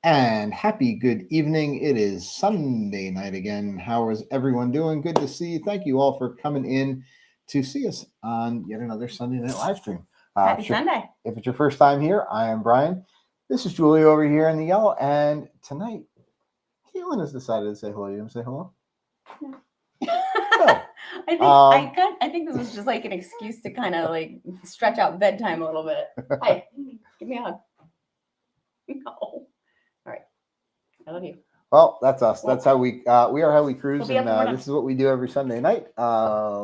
And happy good evening. It is Sunday night again. How is everyone doing? Good to see you. Thank you all for coming in to see us on yet another Sunday night live stream. Happy Sunday. If it's your first time here, I am Brian. This is Julie over here in the yellow. And tonight, Keelan has decided to say hello. You want to say hello? No. I think this was just like an excuse to kind of like stretch out bedtime a little bit. Hi, give me a hug. No. All right. I love you. Well, that's us. That's how we are how we cruise, We'll and this is what we do every Sunday night.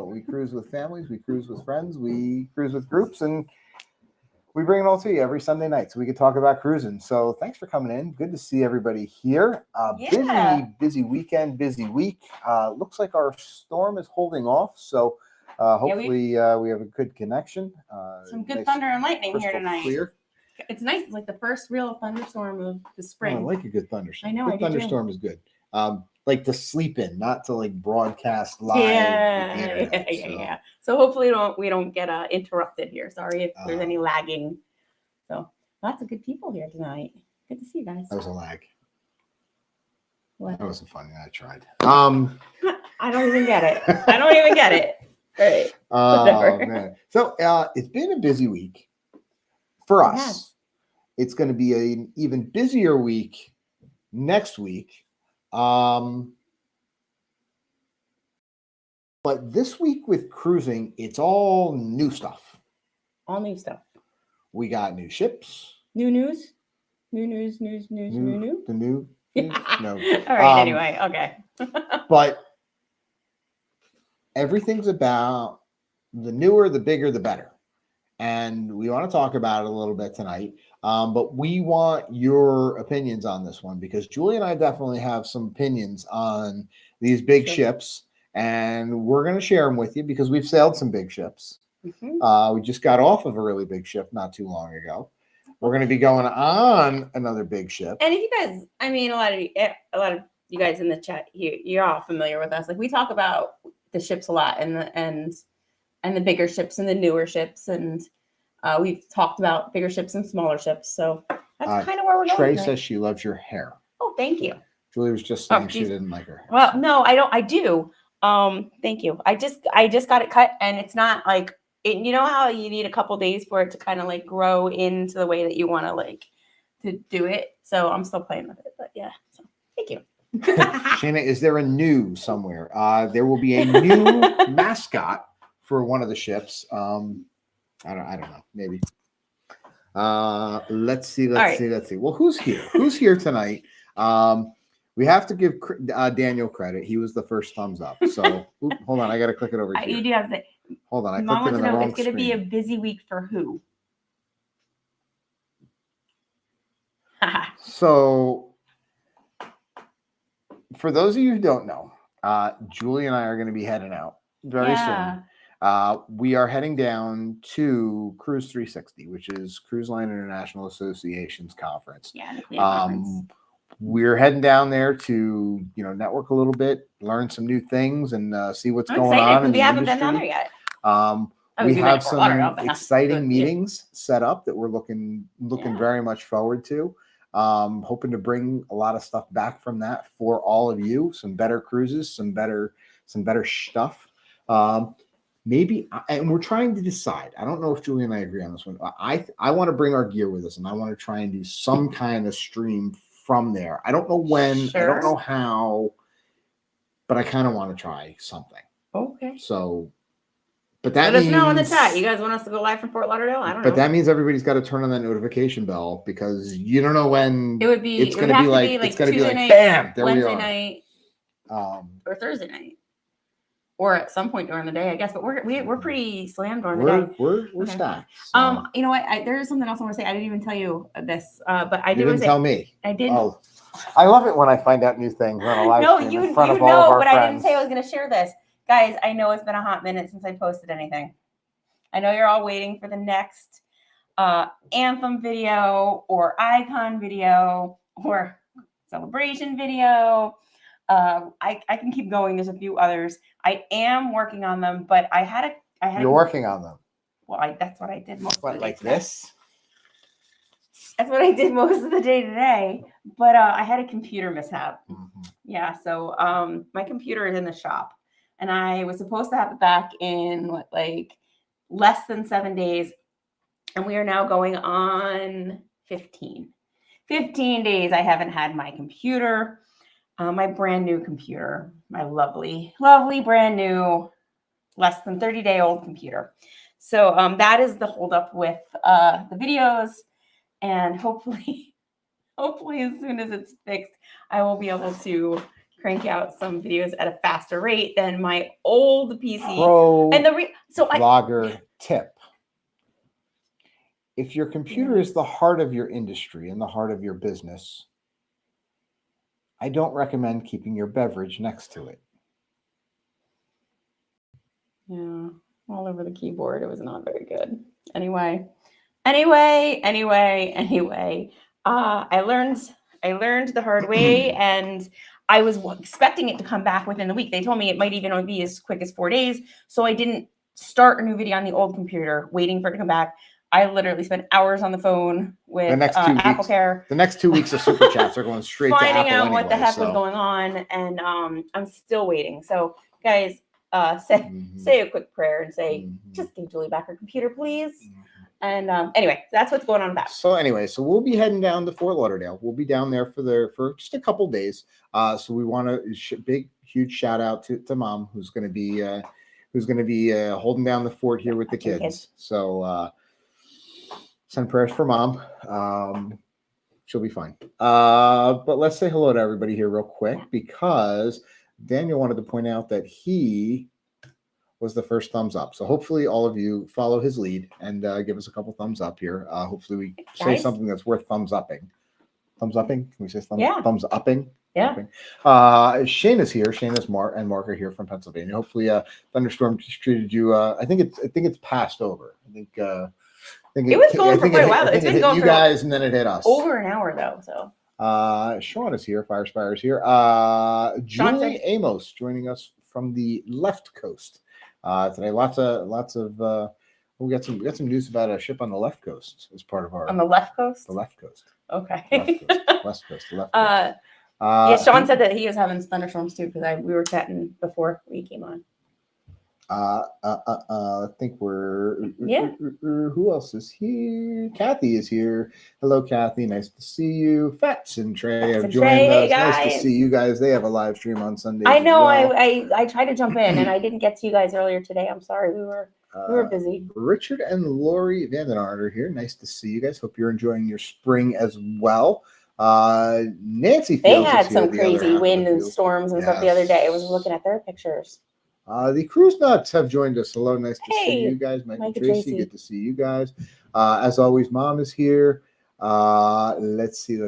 We cruise with families, we cruise with friends, we cruise with groups, and we bring it all to you every Sunday night so we can talk about cruising. So thanks for coming in. Good to see everybody here. Busy weekend, busy week. Looks like our storm is holding off, so hopefully we have a good connection. Some good thunder and lightning here tonight. Clear. It's nice. It's like the first real thunderstorm of the spring. I like a good thunderstorm. I know. Good thunderstorm is good. Like to sleep in, not to like broadcast live. Yeah. So hopefully we don't get interrupted here. Sorry if there's any lagging. So lots of good people here tonight. Good to see you guys. That was a lag. What? That wasn't funny. I tried. I don't even get it. All right. Oh man. So it's been a busy week for us. Yeah. It's going to be an even busier week next week. But this week with cruising, it's all new stuff. All new stuff. We got new ships. New news. The new. No. All right. Anyway. Okay. But everything's about the newer, the bigger, the better. And we want to talk about it a little bit tonight. But we want your opinions on this one because Julie and I definitely have some opinions on these big ships, and we're going to share them with you because we've sailed some big ships. Mm-hmm. We just got off of a really big ship not too long ago. We're going to be going on another big ship. And if you guys, I mean, a lot of you guys in the chat, you're all familiar with us. Like we talk about the ships a lot, and the bigger ships and the newer ships, and we've talked about bigger ships and smaller ships. So that's kind of where we're going. Trey says she loves your hair. Oh, thank you. Julie was just saying she didn't like her hair. Well, no, I don't. I do. Thank you. I just got it cut, and it's not like you know how you need a couple days for it to kind of like grow into the way that you want to like to do it. So I'm still playing with it, but yeah. So thank you. Shana, is there a new somewhere? There will be a new mascot for one of the ships. I don't know. Maybe. Let's see. Well, who's here? Who's here tonight? We have to give Daniel credit. He was the first thumbs up. So hold on, I got to click it over here. You do have to. Hold on, I Mom clicked it wants in to the know wrong it's going to be screen. a busy week for who? So, for those of you who don't know, Julie and I are going to be heading out very soon. We are heading down to Cruise 360, which is Cruise Line International Association's conference. Conference. We're heading down there to network a little bit, learn some new things, and see what's going on in the industry. We haven't been down there yet. We have some exciting meetings set up that we're looking very much forward to. Hoping to bring a lot of stuff back from that for all of you. Some better cruises, some better stuff. Maybe, and we're trying to decide. I don't know if Julie and I agree on this one. I want to bring our gear with us, and I want to try and do some kind of stream from there. I don't know when. Sure. I don't know how, but I kind of want to try something. Okay. So. But that let us know in the chat. You guys want us to go live from Fort Lauderdale? I don't know. But that means everybody's got to turn on that notification bell because you don't know when it would be. It's going to be like it's going to be like night, bam, there Wednesday we are. Night, or Thursday night, or at some point during the day, I guess. But we're pretty slammed during the day. We're stacked. So. You know what? There is something else I want to say. I didn't even tell you this, but I did. You didn't tell me. I did. Oh, I love it when I find out new things on a live stream you in front of know, all of our but friends. I didn't say I was going to share this. Guys, I know it's been a hot minute since I posted anything. I know you're all waiting for the next Anthem video or Icon video or Celebration video. I can keep going. There's a few others. I am working on them, but I had You're working on them. Well, that's what I did most of the day like today. this? That's what I did most of the day today. But I had a computer mishap. Mm-hmm. Yeah, so my computer is in the shop, and I was supposed to have it back in like less than 7 days, and we are now going on 15 days. I haven't had my computer, my brand new computer, my lovely brand new, less than 30-day-old computer. So that is the holdup with the videos, and hopefully as soon as it's fixed, I will be able to crank out some videos at a faster rate than my old PC. And vlogger tip. If your computer is the heart of your industry and the heart of your business, I don't recommend keeping your beverage next to it. Yeah, all over the keyboard. It was not very good. Anyway. I learned the hard way, and I was expecting it to come back within the week. They told me it might even be as quick as 4 days. So I didn't start a new video on the old computer, waiting for it to come back. I literally spent hours on the phone with Apple Care. The next 2 weeks of Super Chats are going straight to Apple finding out anyway, what the heck was going on, and I'm still waiting. So, guys, say a quick prayer and say, just give Julie back her computer, please. And anyway, that's what's going on with that. So we'll be heading down to Fort Lauderdale. We'll be down there for just a couple days. So we want to huge shout out to Mom, who's going to be holding down the fort here with the kids. So send prayers for Mom. She'll be fine. But let's say hello to everybody here real quick, because Daniel wanted to point out that he was the first thumbs up. So hopefully all of you follow his lead and give us a couple thumbs up here. Hopefully we say something that's worth thumbs upping. Thumbs upping? Can we say thumbs upping? Yeah. Shane is here. Shane is Mark are here from Pennsylvania. Hopefully thunderstorm just treated you. I think it's passed over. I think it was going for quite a while. It's been going you guys, and then it hit us. Over an hour though. So Sean is here. Firespire is here. Julie Amos joining us from the left coast. Today, lots of we got some news about a ship on the left coast as part of our on the left coast. The left coast. Okay. West coast. The left coast. Yeah, Sean said that he was having thunderstorms too, because we were chatting before we came on. I think who else is here? Kathy is here. Hello, Kathy. Nice to see you. Fats and Trey have joined us. Nice to see you guys. They have a live stream on Sunday. I know. I tried to jump in and I didn't get to you guys earlier today. I'm sorry. We were busy. Richard and Lori Vandenard are here. Nice to see you guys. Hope you're enjoying your spring as well. Nancy Fields they had some crazy wind and storms and stuff the other day. I was looking at their pictures. The Cruise Nuts have joined us. Hello, nice to see you guys. Mike and Tracy, good to see you guys. As always, Mom is here. Let's see.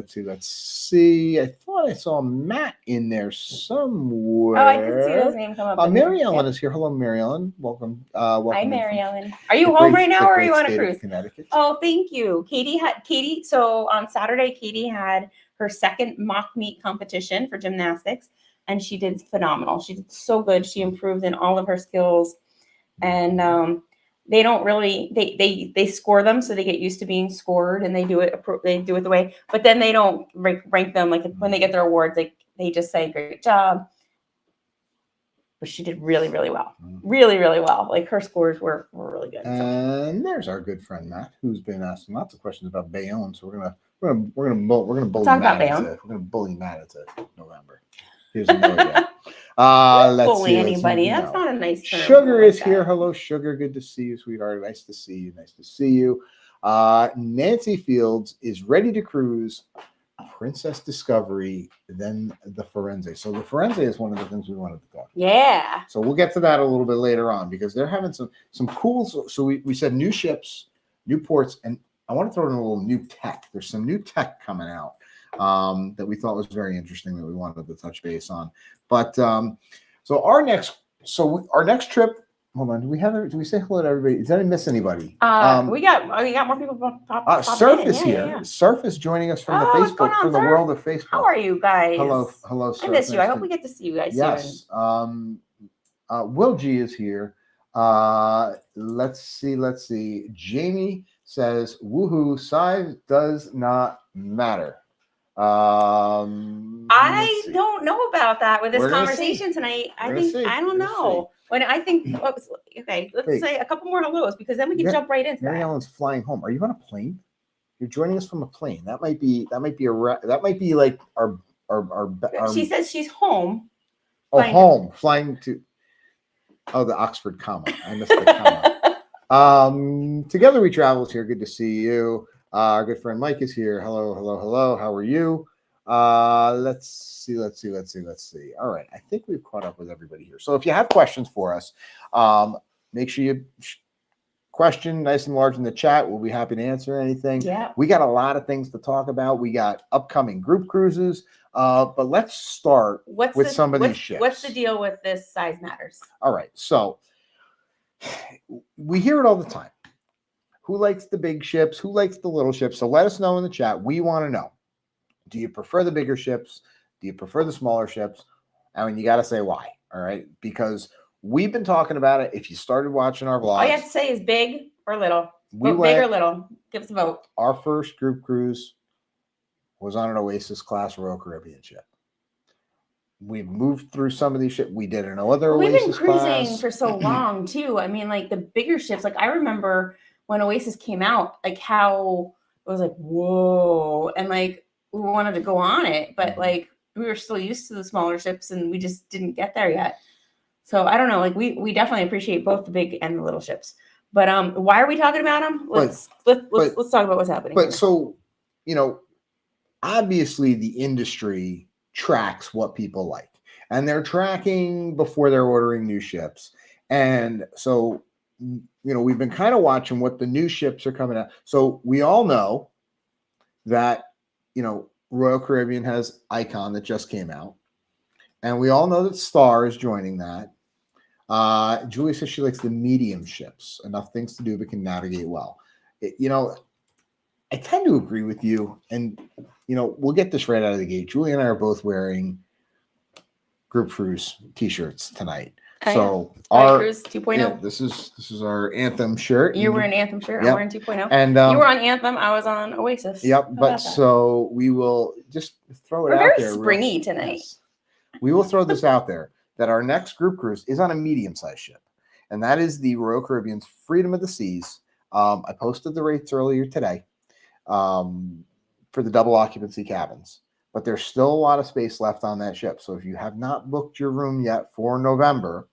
I thought I saw Matt in there somewhere. Oh, I did see his name come up. Mary Ellen is here. Hello, Mary Ellen. Welcome. Hi, Mary Ellen. Are you home right now, or are you on a cruise? Connecticut. Oh, thank you. Katie. So on Saturday, Katie had her second mock meet competition for gymnastics, and she did phenomenal. She did so good. She improved in all of her skills, and they don't really they score them, so they get used to being scored, and they do it the way. But then they don't rank them like when they get their awards. They just say great job. But she did really, really well. Really, really well. Like her scores were really good. And there's our good friend Matt, who's been asking lots of questions about Bayonne. So we're gonna bully Matt into November. He doesn't know yet. Let's bully anybody. That's not a nice term. Sugar is here. Hello, Sugar. Good to see you, sweetheart. Nice to see you. Nancy Fields is ready to cruise Princess Discovery, then the Firenze. So the Firenze is one of the things we wanted to talk about. Yeah. So we'll get to that a little bit later on, because they're having some cool. So we said new ships, new ports, and I want to throw in a little new tech. There's some new tech coming out that we thought was very interesting that we wanted to touch base on. But so our next trip. Hold on. Do we say hello to everybody? Did I miss anybody? We got more people. Surf is here. Yeah. Surf is joining us from the Facebook, from the world of Facebook. How are you guys? Hello, Surf. I miss you. I hope we get to see you guys soon. Will G is here. Let's see. Jamie says, "Woohoo! Size does not matter." I don't know about that with this conversation tonight. I don't know. Let's say a couple more hellos because then we can jump right into Mary Ellen's flying home. Are you on a plane? You're joining us from a plane. That might be like our. She says she's home. Flying to. Oh, the Oxford comma. I missed the comma. Together we travel is here. Good to see you. Our good friend Mike is here. Hello. How are you? Let's see. All right. I think we've caught up with everybody here. So if you have questions for us, make sure you question nice and large in the chat. We'll be happy to answer anything. Yeah. We got a lot of things to talk about. We got upcoming group cruises. But let's start with some of these ships. What's the deal with this size matters? All right. So we hear it all the time. Who likes the big ships? Who likes the little ships? So let us know in the chat. We want to know. Do you prefer the bigger ships? Do you prefer the smaller ships? I mean, you got to say why. All right. Because we've been talking about it. If you started watching our vlogs. All you have to say is big or little. Big or little. Give us a vote. Our first group cruise was on an Oasis class Royal Caribbean ship. We've moved through some of these ships. We did another Oasis class. We've been cruising for so long too. I mean, like the bigger ships. Like I remember when Oasis came out, like how it was like, whoa. And like we wanted to go on it, but like we were still used to the smaller ships and we just didn't get there yet. So I don't know. Like we definitely appreciate both the big and the little ships. But why are we talking about them? Let's talk about what's happening. But here. So, obviously the industry tracks what people like, and they're tracking before they're ordering new ships. And so, we've been kind of watching what the new ships are coming out. So we all know that, Royal Caribbean has Icon that just came out. And we all know that Star is joining that. Julie says she likes the medium ships. Enough things to do, but can navigate well. I tend to agree with you. And, we'll get this right out of the gate. Julie and I are both wearing Group Cruise t-shirts tonight. So our Cruise 2.0. Yeah, this is our Anthem shirt. You're wearing Anthem shirt. Yep. I'm wearing 2.0. And you were on Anthem. I was on Oasis. Yep. But so we will just throw it out there. We're very springy tonight. Yes. We will throw this out there that our next group cruise is on a medium-sized ship, and that is the Royal Caribbean's Freedom of the Seas. I posted the rates earlier today for the double occupancy cabins, but there's still a lot of space left on that ship. So if you have not booked your room yet for November,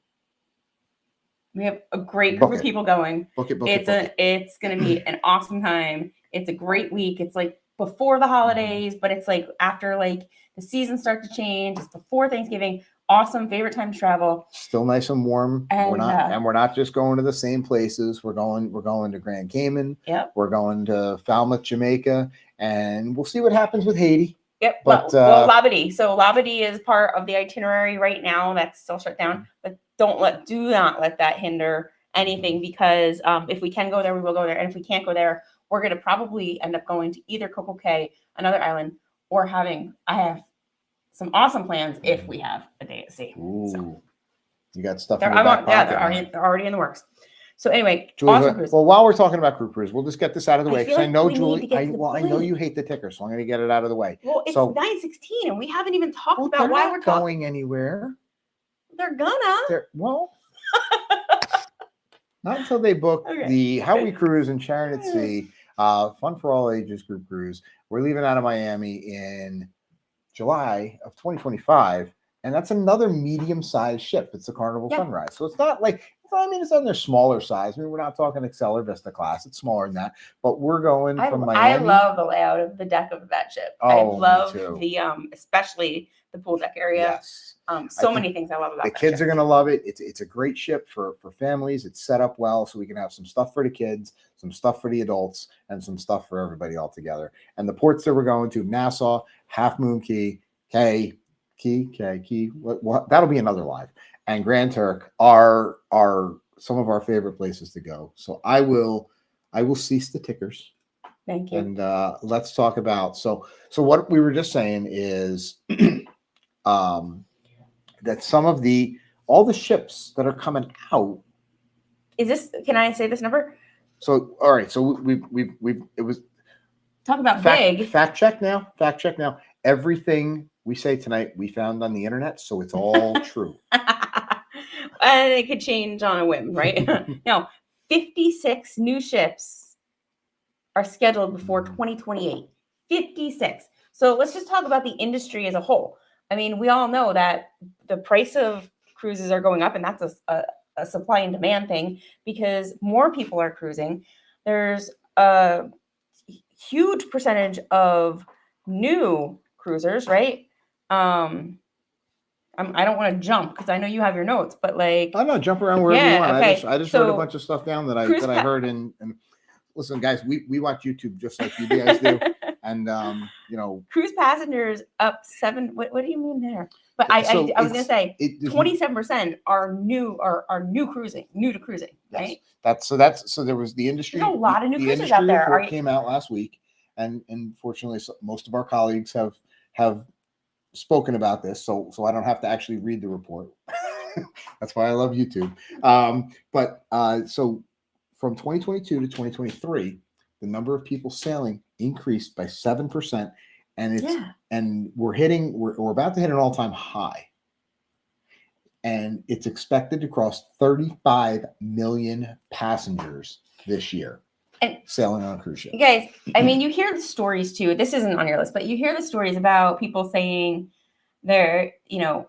we have a great group of people going. It's going to be an awesome time. It's a great week. It's like before the holidays, but it's like after like the seasons start to change. It's before Thanksgiving. Awesome, favorite time to travel. Still nice and warm. And we're not just going to the same places. We're going to Grand Cayman. Yep. We're going to Falmouth, Jamaica, and we'll see what happens with Haiti. Yep. But Labadee. So Labadee is part of the itinerary right now. That's still shut down. But do not let that hinder anything, because if we can go there, we will go there. And if we can't go there, we're going to probably end up going to either Coco Cay, another island, or I have some awesome plans if we have a day at sea. Ooh, so, you got stuff. They're already in the works. So anyway, Julie, awesome cruise. Well, while we're talking about group cruise, we'll just get this out of the way, because like I know Julie. I know you hate the ticker, so I'm going to get it out of the way. Well, it's 9:16, and we haven't even talked about why we're going anywhere. They're gonna. Not until they book the How We Cruise in Sharon at Sea, Fun for All Ages group cruise. We're leaving out of Miami in July of 2025, and that's another medium-sized ship. It's the Carnival Sunrise, so it's not like it's on their smaller size. I mean, we're not talking Excel or Vista class. It's smaller than that, but we're going from Miami. I love the layout of the deck of that ship. I love the especially the pool deck area. Yes. So many things I love about the kids are going to love it. It's a great ship for families. It's set up well, so we can have some stuff for the kids, some stuff for the adults, and some stuff for everybody all together. And the ports that we're going to: Nassau, Half Moon Key, what that'll be another live, and Grand Turk are some of our favorite places to go. So I will cease the tickers. Thank you. And let's talk about so what we were just saying is that some of all the ships that are coming out. Can I say this number? So all right. So we it was talk about big. Fact check now. Everything we say tonight we found on the internet, so it's all true. And it could change on a whim, right? No, 56 new ships are scheduled before 2028. 56. So let's just talk about the industry as a whole. I mean, we all know that the price of cruises are going up, and that's a supply and demand thing because more people are cruising. There's a huge percentage of new cruisers, right? I don't want to jump because I know you have your notes, but like I'm not jump around wherever you want. Okay. I just wrote a bunch of stuff down that I heard and listen, guys, we watch YouTube just like you guys do, and cruise passengers up 7. What do you mean there? But I was gonna say 27% are new to cruising, right? Yes. So there was the industry. There's a lot of new cruisers out there. Report came out last week, and fortunately, most of our colleagues have spoken about this, so I don't have to actually read the report. That's why I love YouTube. So from 2022 to 2023, the number of people sailing increased by 7%, and we're about to hit an all-time high. And it's expected to cross 35 million passengers this year. And sailing on a cruise ship. You guys, I mean, you hear the stories too. This isn't on your list, but you hear the stories about people saying they're,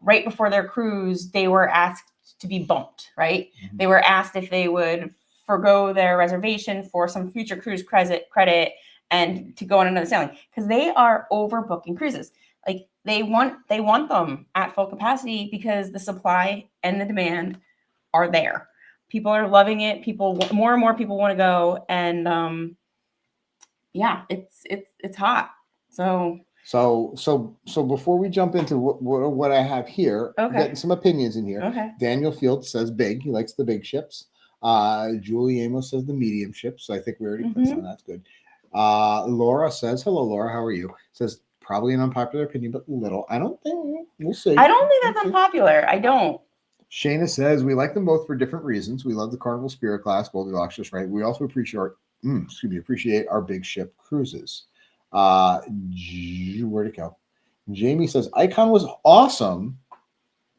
right before their cruise, they were asked to be bumped, right? Mm-hmm. They were asked if they would forgo their reservation for some future cruise credit and to go on another sailing because they are overbooking cruises. Like they want them at full capacity because the supply and the demand are there. People are loving it. More and more people want to go, and it's hot. So before we jump into what I have here, getting some opinions in here. Okay. Daniel Field says big. He likes the big ships. Julie Amos says the medium ships. So I think we already put some. That's good. Laura says, hello, Laura. How are you? Says probably an unpopular opinion, but little. I don't think we'll see. I don't think that's unpopular. I don't. Shayna says we like them both for different reasons. We love the Carnival Spirit class, Goldilocks, just right. We also appreciate our big ship cruises. Where'd it go? Jamie says Icon was awesome,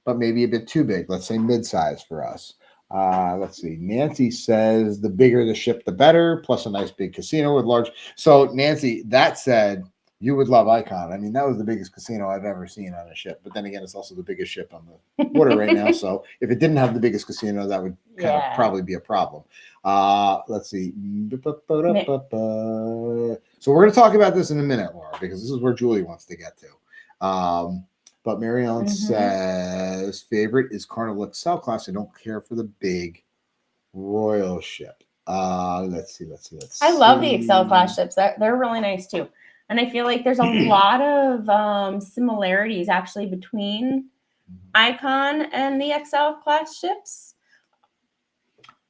but maybe a bit too big. Let's say mid-size for us. Let's see. Nancy says the bigger the ship, the better, plus a nice big casino with large. So Nancy, that said, you would love Icon. I mean, that was the biggest casino I've ever seen on a ship. But then again, it's also the biggest ship on the water right now. So if it didn't have the biggest casino, that would kind of probably be a problem. Let's see. So we're going to talk about this in a minute, Laura, because this is where Julie wants to get to. But Mary Ellen says favorite is Carnival Excel class. I don't care for the big royal ship. Let's see. I love the Excel class ships. They're really nice too. And I feel like there's a lot of similarities actually between Icon and the Excel class ships.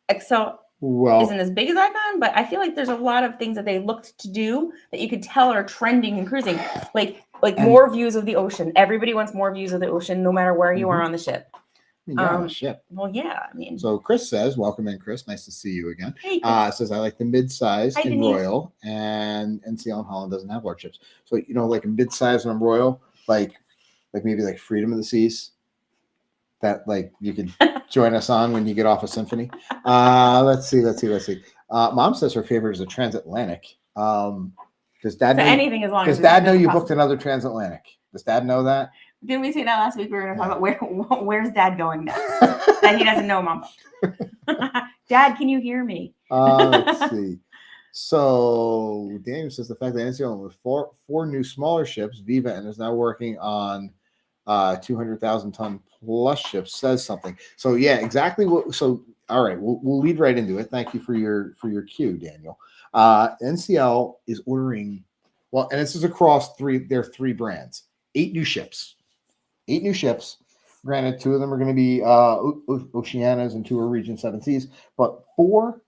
Excel isn't as big as Icon, but I feel like there's a lot of things that they looked to do that you could tell are trending in cruising. Like more views of the ocean. Everybody wants more views of the ocean, no matter where you are on the ship. On the ship. Well, yeah. I mean, so Chris says, "Welcome in, Chris. Nice to see you again." Hey, says I like the mid-size and Royal, and NCL and Holland doesn't have large ships. So like a mid-size and Royal, like maybe like Freedom of the Seas. That like you could join us on when you get off a Symphony. Let's see. Mom says her favorite is a transatlantic. Does Dad know? Anything as long as Dad know you booked another transatlantic? Does Dad know that? Didn't we say that last week? We were going to talk about where's Dad going next? That he doesn't know, Mom. Dad, can you hear me? Let's see. So Daniel says the fact that NCL with four new smaller ships, Viva, and is now working on 200,000 ton plus ships says something. So yeah, exactly what. So all right, we'll lead right into it. Thank you for your cue, Daniel. NCL is ordering and this is across their three brands. 8 new ships. Granted, 2 of them are going to be Oceanas and 2 are Region 7 Seas, but 4,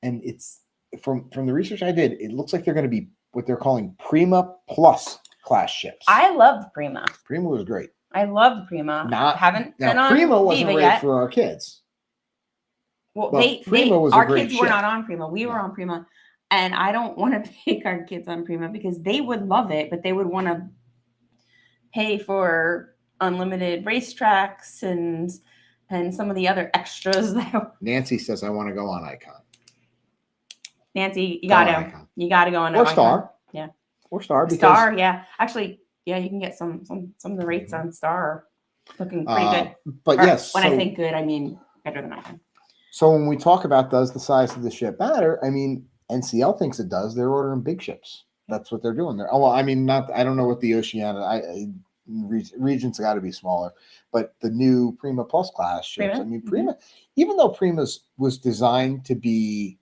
and it's from the research I did, it looks like they're going to be what they're calling Prima Plus class ships. I love the Prima. Prima was great. I love the Prima. Haven't been on Prima wasn't Viva right yet. for our kids. Well, Prima was our a great kids ship. were not on Prima. We were on Prima. And I don't want to pick our kids on Prima because they would love it, but they would want to pay for unlimited racetracks and some of the other extras. Nancy says, I want to go on Icon. Nancy, you got to go on or Icon. Star. Yeah. Or Star. Because, Star, yeah. Actually, yeah, you can get some of the rates on Star looking pretty good. But yes. When I say good, I mean better than Icon. So when we talk about does the size of the ship matter, I mean, NCL thinks it does. They're ordering big ships. That's what they're doing there. Oh, well, I mean, I don't know what the Oceania region's got to be smaller, but the new Prima Plus class ships. Prima? I mean, Prima, even though Prima's was designed to be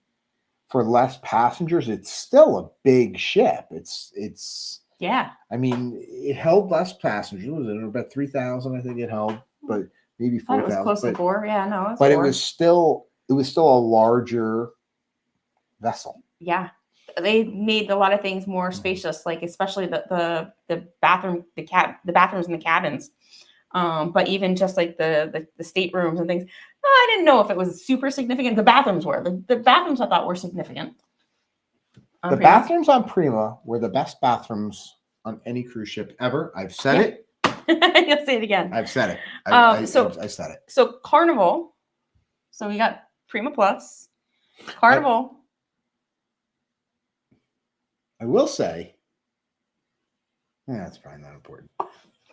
for less passengers, it's still a big ship. It's yeah. I mean, it held less passengers. Was it about 3,000? I think it held, but maybe 4,000. It was close to 4. Yeah, no, but 4. it was still a larger vessel. Yeah, they made a lot of things more spacious, like especially the bathroom, the bathrooms in the cabins. But even just like the staterooms and things, I didn't know if it was super significant. The bathrooms were the bathrooms I thought were significant. The bathrooms on Prima were the best bathrooms on any cruise ship ever. I've said it. You'll say it again. I've said it. I said it. So Carnival. So we got Prima Plus, Carnival. I will say, that's probably not important.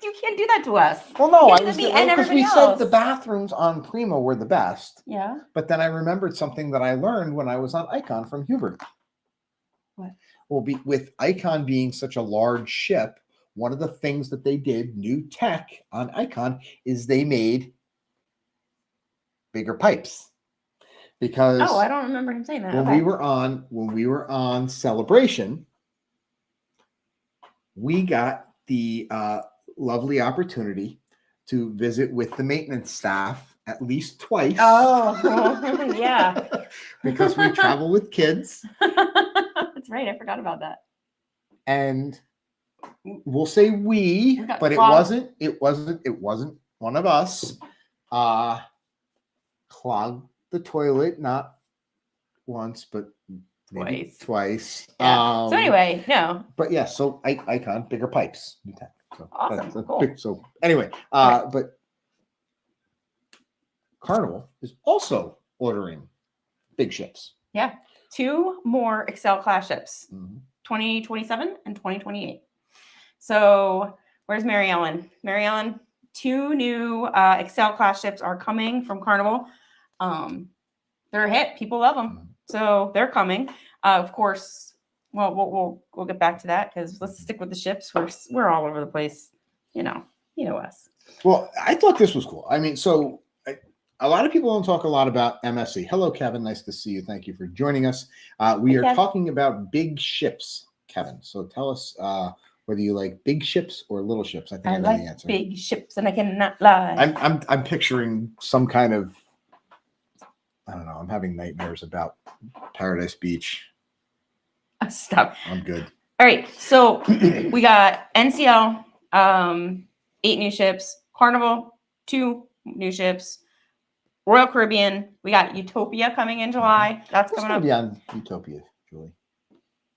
You can't do that to us. Well, no, because we said the bathrooms on Prima were the best. Yeah. But then I remembered something that I learned when I was on Icon from Hubert. What? Well, with Icon being such a large ship, one of the things that they did, new tech on Icon, is they made bigger pipes. Because I don't remember him saying that. When we were on Celebration, we got the lovely opportunity to visit with the maintenance staff at least twice. Oh, yeah. Because we travel with kids. That's right. I forgot about that. And we'll say but it wasn't one of us. Clogged the toilet, not once, but maybe twice. Yeah. So anyway, no. But yeah, so Icon, bigger pipes. So awesome. Cool. Big, so anyway, but Carnival is also ordering big ships. Yeah. 2 more Excel class ships, 2027 and 2028. So where's Mary Ellen? Mary Ellen, 2 new Excel class ships are coming from Carnival. They're a hit. People love them. So they're coming. Of course, well, we'll get back to that because let's stick with the ships. We're all over the place. You know us. Well, I thought this was cool. I mean, so a lot of people don't talk a lot about MSC. Hello, Kevin. Nice to see you. Thank you for joining us. We are talking about big ships, Kevin. So tell us whether you like big ships or little ships. I think I know the answer. Big ships, and I cannot lie. I'm picturing some kind of, I don't know. I'm having nightmares about Paradise Beach. Stop. I'm good. All right. So we got NCL, 8 new ships. Carnival, 2 new ships. Royal Caribbean. We got Utopia coming in July. That's coming up. We're going to be on Utopia, Julie.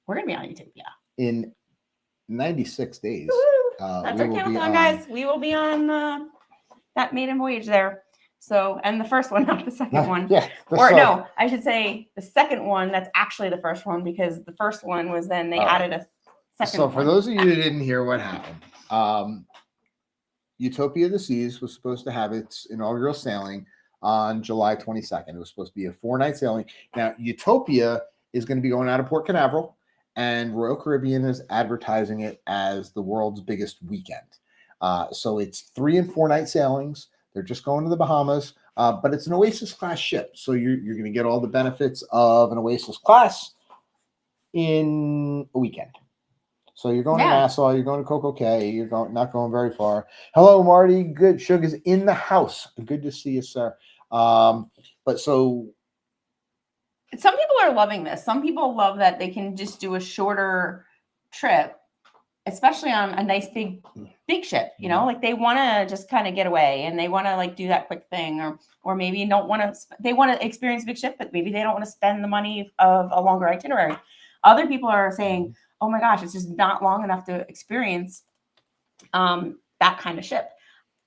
We're going to be on Utopia. In 96 days. That's our countdown, guys. We will be on that maiden voyage there. So, and the first one, not the second one. Yeah. No, I should say the second one. That's actually the first one because the first one was then they added a second one. So for those of you who didn't hear what happened, Utopia of the Seas was supposed to have its inaugural sailing on July 22nd. It was supposed to be a 4-night sailing. Now, Utopia is going to be going out of Port Canaveral, and Royal Caribbean is advertising it as the world's biggest weekend. So it's 3 and 4-night sailings. They're just going to the Bahamas, but it's an Oasis class ship. So you're going to get all the benefits of an Oasis class in a weekend. So you're going to Nassau, you're going to Coco Cay, you're not going very far. Hello, Marty. Good. Sugar's in the house. Good to see you, sir. But so some people are loving this. Some people love that they can just do a shorter trip, especially on a nice big big ship, you know, like they want to just kind of get away and they want to like do that quick thing, or maybe don't want to, they want to experience big ship, but maybe they don't want to spend the money of a longer itinerary. Other people are saying, oh my gosh, it's just not long enough to experience that kind of ship.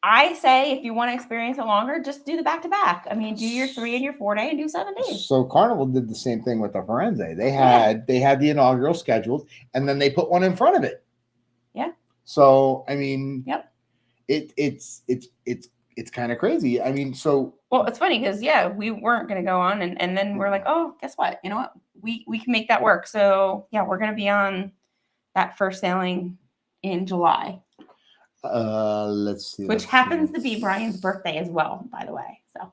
I say if you want to experience it longer, just do the back-to-back. I mean, do your 3 and your 4 day and do 7 days. So Carnival did the same thing with the Firenze. They had the inaugural scheduled, and then they put one in front of it. Yeah. So I mean, yep. It's kind of crazy. I mean, so well, it's funny because we weren't going to go on, and then we're like, oh, guess what? You know what? We can make that work. So yeah, we're going to be on that first sailing in July. Let's see. Which happens to be Brian's birthday as well, by the way. So.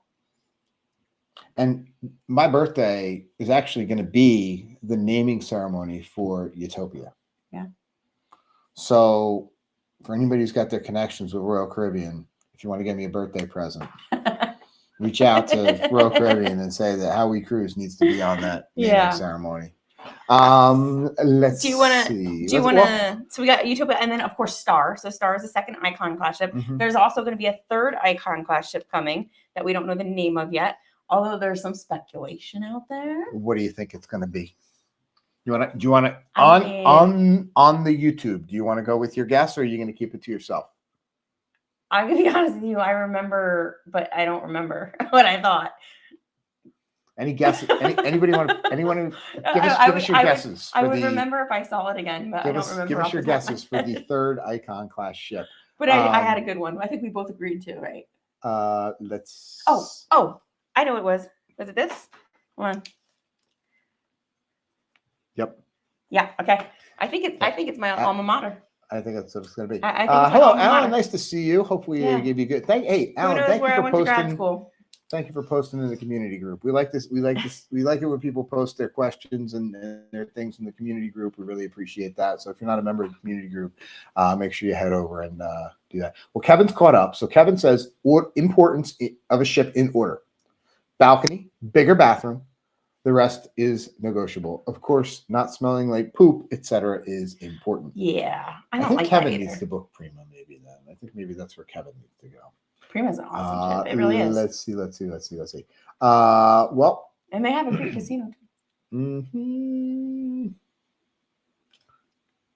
And my birthday is actually going to be the naming ceremony for Utopia. Yeah. So for anybody who's got their connections with Royal Caribbean, if you want to get me a birthday present, reach out to Royal Caribbean and say that How We Cruise needs to be on that naming ceremony. Let's see. Do you want to, so we got Utopia and then of course Star. So Star is the second Icon class ship. Mm-hmm. There's also going to be a third Icon class ship coming that we don't know the name of yet. Although there's some speculation out there. What do you think it's going to be? Do you want to on the YouTube, do you want to go with your guess or are you going to keep it to yourself? I'm going to be honest with you. I remember, but I don't remember what I thought. Any guesses? Anybody want to? Anyone? Give us your guesses. I would remember if I saw it again, but I don't remember. Give us your guesses for the third Icon class ship. But I had a good one. I think we both agreed to, right? Let's. Oh! I know it was. Was it this one? Yep. Yeah. Okay. I think it's my alma mater. I think that's what it's going to be. Hello, Alan. Nice to see you. Hopefully, I gave you good. Hey, Alan. Thank you for posting. Thank you for posting in the community group. We like this. We like it when people post their questions and their things in the community group. We really appreciate that. So if you're not a member of the community group, make sure you head over and do that. Well, Kevin's caught up. So Kevin says, importance of a ship in order. Balcony, bigger bathroom. The rest is negotiable. Of course, not smelling like poop, etc., is important. Yeah. I think like Kevin needs to book Prima maybe then. I think maybe that's where Kevin needs to go. Prima's an awesome ship. It really is. Let's see. Well. And they have a great casino. Mm-hmm.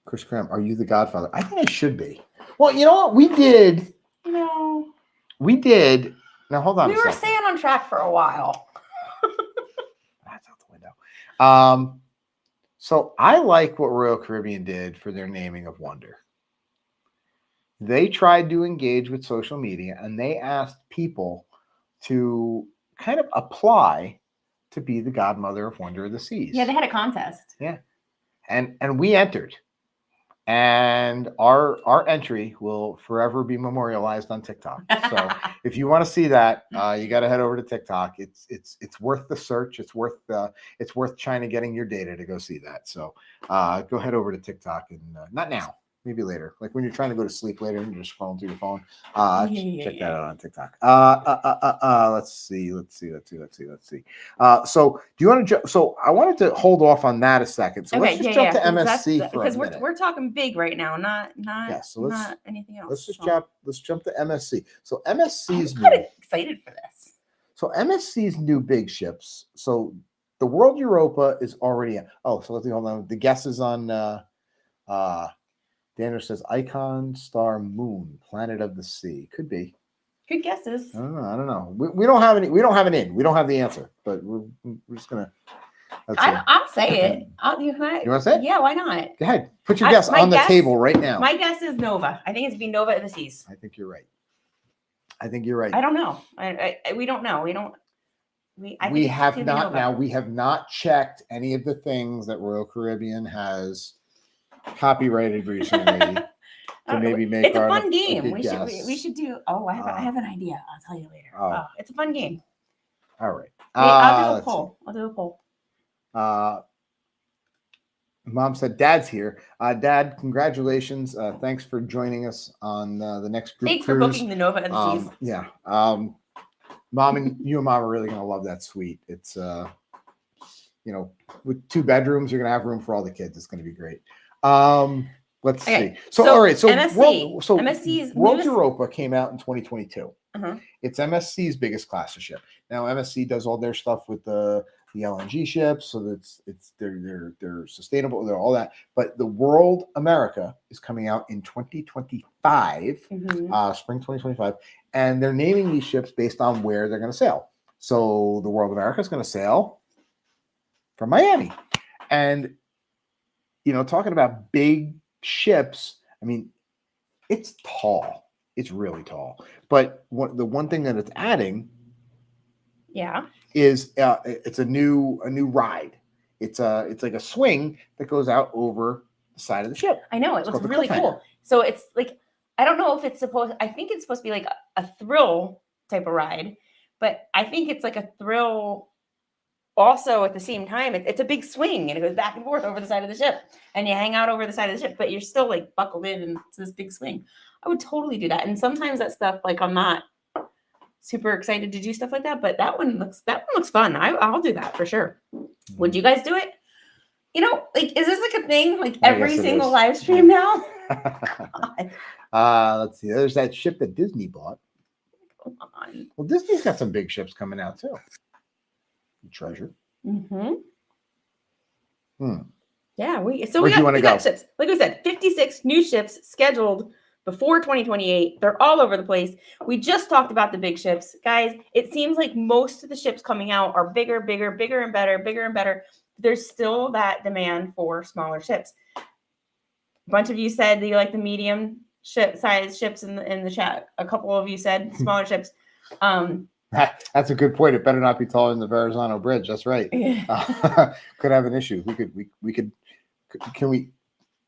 Chris Cram, are you the Godfather? I think I should be. Well, you know what? We did. No. We did. Now, hold on. We were staying on track for a while. That's out the window. So I like what Royal Caribbean did for their naming of Wonder. They tried to engage with social media and they asked people to kind of apply to be the godmother of Wonder of the Seas. Yeah, they had a contest. Yeah. And we entered. And our entry will forever be memorialized on TikTok. So if you want to see that, you got to head over to TikTok. It's worth the search. It's worth China getting your data to go see that. So go head over to TikTok and not now. Maybe later, like when you're trying to go to sleep later and you're just scrolling through your phone. Check that out on TikTok. Let's see. So do you want to? So I wanted to hold off on that a second. So let's just jump to MSC for a minute. Because we're talking big right now, not anything else. Let's jump to MSC. So MSC's I'm kind of excited for this. So MSC's new big ships. So the World Europa is already in. Oh, so let's hold on. The guesses on. Daniel says Icon, Star, Moon, Planet of the Sea. Could be. Good guesses. I don't know. We don't have any. We don't have an in. We don't have the answer. But we're just gonna. I'll say it. You want to say it? Yeah, why not? Go ahead. Put your guess on the table right now. My guess is Nova. I think it's be Nova of the Seas. I think you're right. I don't know. We don't know. We have not now. We have not checked any of the things that Royal Caribbean has copyrighted recently to maybe make it's a fun game. We should do. Oh, I have an idea. I'll tell you later. It's a fun game. All right. I'll do a poll. Mom said Dad's here. Dad, congratulations. Thanks for joining us on the next group. Thanks for booking the Nova and the Seas. Yeah. Mom and Mom are really gonna love that suite. It's with 2 bedrooms, you're gonna have room for all the kids. It's gonna be great. Let's see. So all right. So MSC's World Europa came out in 2022. It's MSC's biggest class of ship. Now MSC does all their stuff with the LNG ships, so that's they're sustainable, they're all that. But the World America is coming out in 2025, spring 2025, and they're naming these ships based on where they're going to sail. So the World America is going to sail from Miami, and talking about big ships, I mean, it's tall. It's really tall. But the one thing that it's adding, is it's a new ride. It's like a swing that goes out over the side of the ship. I know, it looks really cool. So it's like, I don't know if it's I think it's supposed to be like a thrill type of ride, but I think it's like a thrill also at the same time. It's a big swing and it goes back and forth over the side of the ship and you hang out over the side of the ship, but you're still like buckled in into this big swing. I would totally do that. And sometimes that stuff, like I'm not super excited to do stuff like that, but that one looks fun. I'll do that for sure. Would you guys do it? Like, is this like a thing? Like every single live stream now? Let's see. There's that ship that Disney bought. Come on. Well, Disney's got some big ships coming out too. Treasure. Yeah, we got ships. Like we said, 56 new ships scheduled before 2028. They're all over the place. We just talked about the big ships. Guys, it seems like most of the ships coming out are bigger and better. There's still that demand for smaller ships. A bunch of you said that you like the medium size ships in the chat. A couple of you said smaller ships. That's a good point. It better not be taller than the Verrazano Bridge. That's right. Could have an issue. We could. Can we?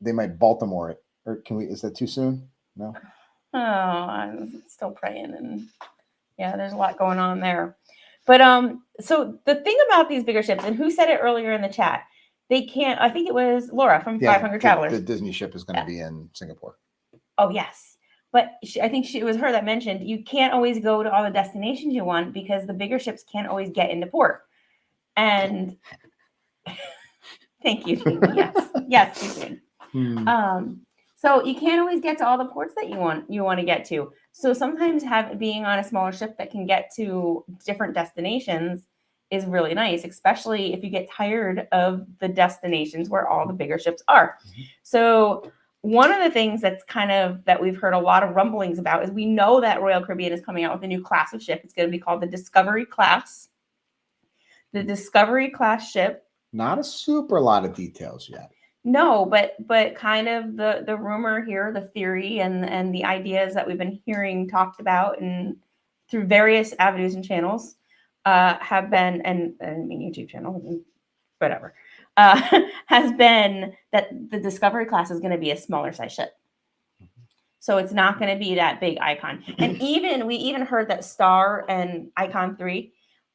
They might Baltimore it, or can we? Is that too soon? No. Oh, I'm still praying, and there's a lot going on there. But so the thing about these bigger ships, and who said it earlier in the chat, they can't. I think it was Laura from 500 Travelers. The Disney ship is going to be in Singapore. Oh yes. But I think it was her that mentioned you can't always go to all the destinations you want because the bigger ships can't always get into port. And thank you, Jamie. Yes, Susan. So you can't always get to all the ports that you want to get to. So sometimes being on a smaller ship that can get to different destinations is really nice, especially if you get tired of the destinations where all the bigger ships are. So one of the things that we've heard a lot of rumblings about is we know that Royal Caribbean is coming out with a new class of ship. It's going to be called the Discovery class. The Discovery class ship. Not a super lot of details yet. No, but kind of the rumor here, the theory and the ideas that we've been hearing talked about and through various avenues and channels have been, and YouTube channel, whatever. Has been that the Discovery class is going to be a smaller size ship. So it's not going to be that big Icon. And we even heard that Star and Icon 3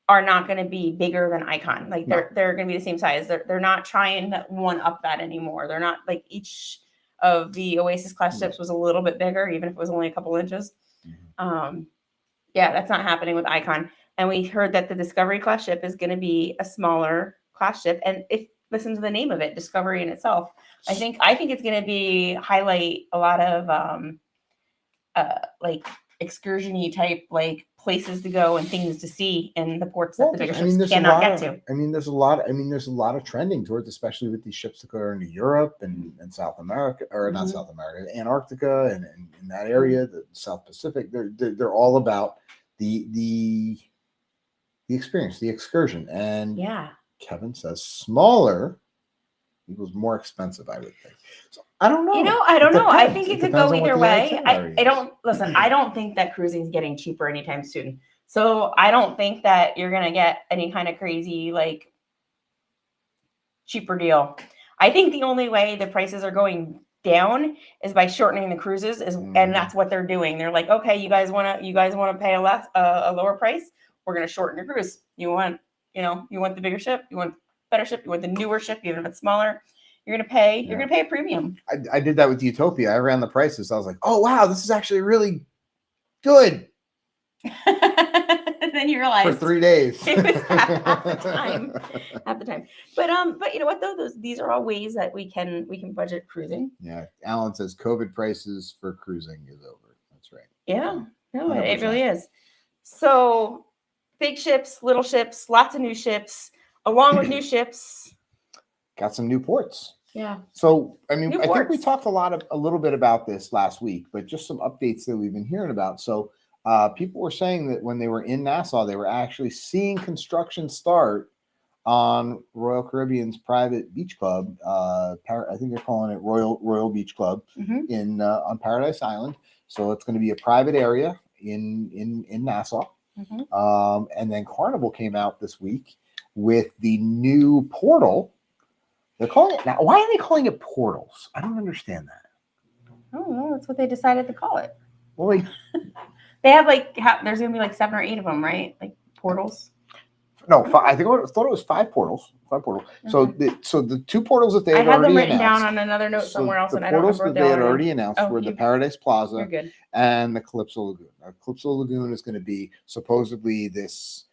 are not going to be bigger than Icon. Like they're going to be the same size. They're not trying to one up that anymore. They're not like each of the Oasis class ships was a little bit bigger, even if it was only a couple inches. That's not happening with Icon. And we heard that the Discovery class ship is going to be a smaller class ship. And listen to the name of it, Discovery in itself. I think it's going to highlight a lot of like excursion-y type like places to go and things to see in the ports that the bigger ships cannot get to. There's a lot of trending towards, especially with these ships that go into Europe and South America, or not South America, Antarctica and in that area, the South Pacific. They're all about the experience, the excursion, and Kevin says smaller equals more expensive, I would think. So I don't know. I don't know. I think it could go either way. I don't think that cruising is getting cheaper anytime soon. So I don't think that you're going to get any kind of crazy, like, cheaper deal. I think the only way the prices are going down is by shortening the cruises, and that's what they're doing. They're like, okay, you guys want to pay a lower price? We're going to shorten your cruise. You want the bigger ship, you want better ship, you want the newer ship, even if it's smaller. You're gonna pay a premium. I did that with Utopia. I ran the prices. I was like, oh wow, this is actually really good. And then you realize for 3 days. it was half the time. Half the time. But you know what though? These are all ways that we can budget cruising. Yeah. Alan says COVID prices for cruising is over. That's right. Yeah. No, 100%. it really is. So big ships, little ships, lots of new ships, along with new ships. Got some new ports. Yeah. So, I mean, I think we talked a little bit about this last week, but just some updates that we've been hearing about. So, people were saying that when they were in Nassau, they were actually seeing construction start on Royal Caribbean's private beach club. I think they're calling it Royal Beach Club in on Paradise Island. So it's going to be a private area in Nassau. And then Carnival came out this week with the new portal. They're calling it now. Why are they calling it portals? I don't understand that. I don't know. That's what they decided to call it. Well, they have there's gonna be like 7 or 8 of them, right? Like portals. No, I thought it was 5 portals. 5 portals. Okay. So the 2 portals that they had already announced. I had them written down on another note somewhere else, and I don't remember what they had already announced were the Paradise Plaza and the Calypso Lagoon. Now, Calypso Lagoon is going to be supposedly this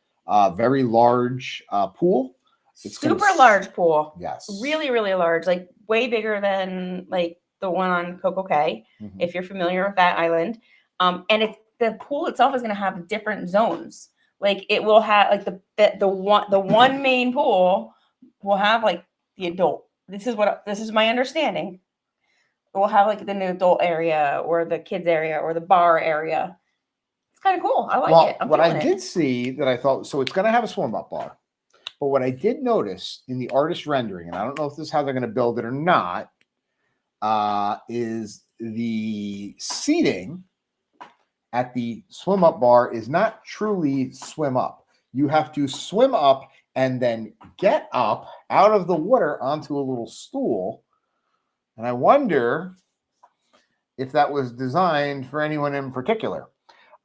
very large pool. It's super large pool. Yes. Really, really large. Like way bigger than like the one on Coco Cay, if you're familiar with that island. And the pool itself is going to have different zones. Like it will have like the one main pool will have like the adult. This is my understanding. It will have like the adult area or the kids area or the bar area. It's kind of cool. I like it. What I did see that I thought, so it's going to have a swim up bar. But what I did notice in the artist rendering, and I don't know if this is how they're going to build it or not, is the seating at the swim up bar is not truly swim up. You have to swim up and then get up out of the water onto a little stool. And I wonder if that was designed for anyone in particular.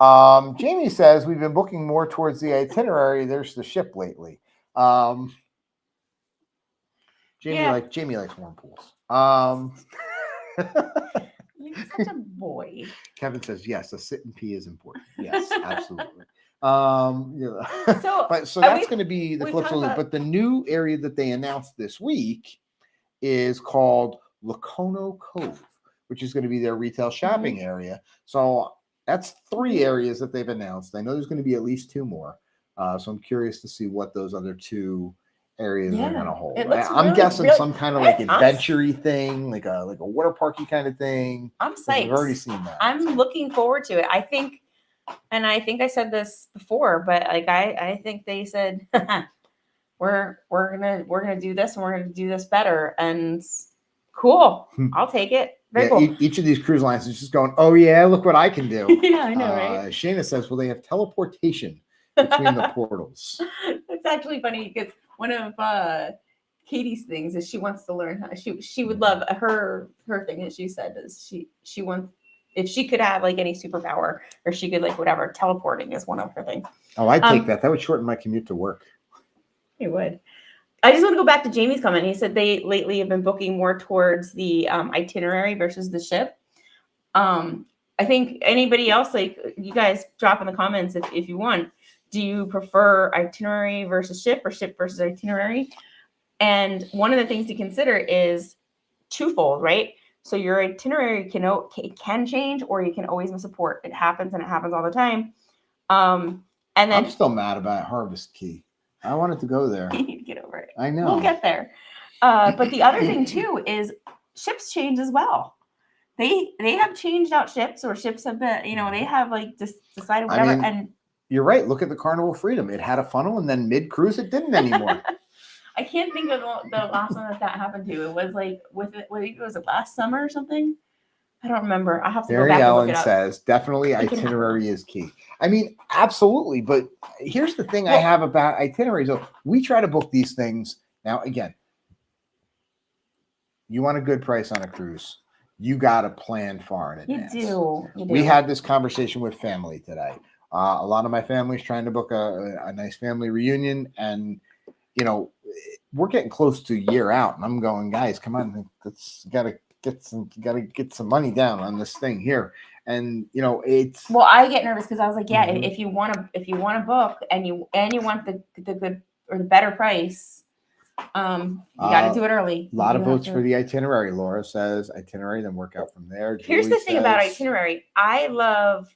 Jamie says we've been booking more towards the itinerary. There's the ship lately. Jamie likes warm pools. You're such a boy. Kevin says yes, a sit and pee is important. Yes, absolutely. So that's going to be the Calypso. But the new area that they announced this week is called Lacono Cove, which is going to be their retail shopping area. So that's 3 areas that they've announced. I know there's going to be at least 2 more. So I'm curious to see what those other 2 areas are going to hold. I'm guessing some kind of like adventure-y thing, like a water parky kind of thing. I'm psyched. I've already seen that. I'm looking forward to it. I think I said this before, but like I think they said we're gonna do this and we're gonna do this better, and cool. I'll take it. Very cool. Each of these cruise lines is just going, oh yeah, look what I can do. Yeah, I know, right? Shayna says, well, they have teleportation between the portals. It's actually funny because one of Katie's things is she wants to learn how she would love her thing that she said is she wants, if she could have like any superpower or she could like whatever, teleporting is one of her things. Oh, I'd take that. That would shorten my commute to work. It would. I just want to go back to Jamie's comment. He said they lately have been booking more towards the itinerary versus the ship. I think anybody else, like you guys drop in the comments if you want. Do you prefer itinerary versus ship or ship versus itinerary? And one of the things to consider is twofold, right? So your itinerary can change, or you can always miss a port. It happens, and it happens all the time. And then I'm still mad about Harvest Key. I wanted to go there. You need to get over it. I know. We'll get there. But the other thing too is ships change as well. They have changed out ships, or ships have been, they have like decided whatever. And you're right. Look at the Carnival Freedom. It had a funnel, and then mid-cruise, it didn't anymore. I can't think of the last one that happened to. It was like was it last summer or something? I don't remember. I have to go back and look it up. Says definitely itinerary is key. I mean, absolutely. But here's the thing I have about itineraries. So we try to book these things. Now, again, you want a good price on a cruise, you got to plan far in advance. You do. We had this conversation with family today. A lot of my family's trying to book a nice family reunion, and we're getting close to a year out, and I'm going, guys, come on, got to get some money down on this thing here. And you know, it's well, I get nervous because I was like, yeah, if you want to book and you want the good or the better price, you got to do it early. A lot of votes for the itinerary. Laura says itinerary, then work out from there. Here's the thing about itinerary. I'll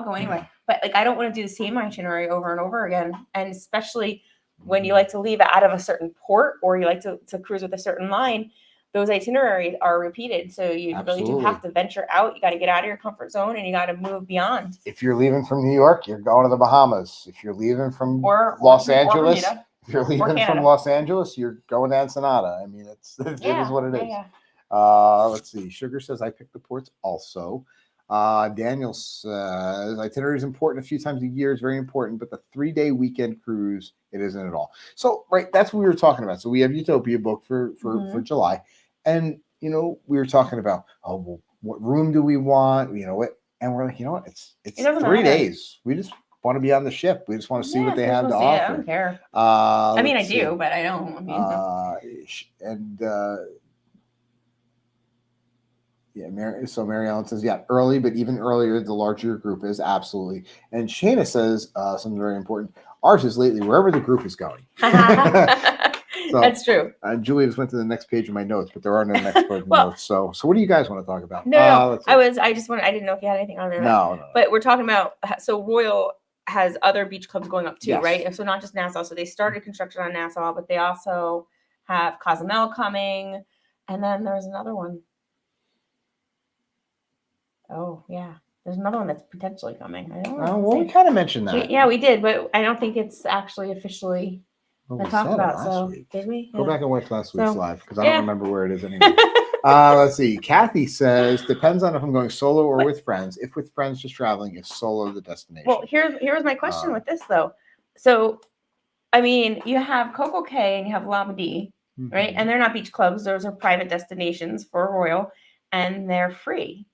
go anyway, but like I don't want to do the same itinerary over and over again, and especially when you like to leave out of a certain port or you like to cruise with a certain line. Those itineraries are repeated, so you really do have to venture out. You got to get out of your comfort zone, and you got to move beyond. If you're leaving from New York, you're going to the Bahamas. If you're leaving from Los Angeles, if you're leaving from Los Angeles, you're going to Ensenada. I mean, it is what it is. Yeah. Let's see. Sugar says I picked the ports also. Daniel says itinerary is important a few times a year. It's very important, but the 3-day weekend cruise, it isn't at all. So, right, that's what we were talking about. So we have Utopia booked for July. And, you know, we were talking about, well, what room do we want? You know what? And we're like, you know what? It's 3 days. We just want to be on the ship. We just want to see what they have to offer. I don't care. I mean, I do, but I don't. So Mary Ellen says, yeah, early, but even earlier, the larger your group is. Absolutely. And Shayna says something very important. Ours is lately wherever the group is going. So, that's true. Julie just went to the next page of my notes, but there are no next page of notes. So what do you guys want to talk about? No. I didn't know if you had anything on there. No. But we're talking about, so Royal has other beach clubs going up too, yes. Right? And so not just Nassau. So they started construction on Nassau, but they also have Cozumel coming. And then there's another one. Oh, yeah. There's another one that's potentially coming. I don't know. Well, we kind of mentioned that. We did, but I don't think it's actually officially talked about. So did we? Go back and watch last week's live because I don't remember where it is anymore. Let's see. Kathy says depends on if I'm going solo or with friends. If with friends, just traveling. If solo, the destination. Well, here's my question with this though. So, I mean, you have Coco Cay and you have Labadee, right? And they're not beach clubs; those are private destinations for Royal, and they're free.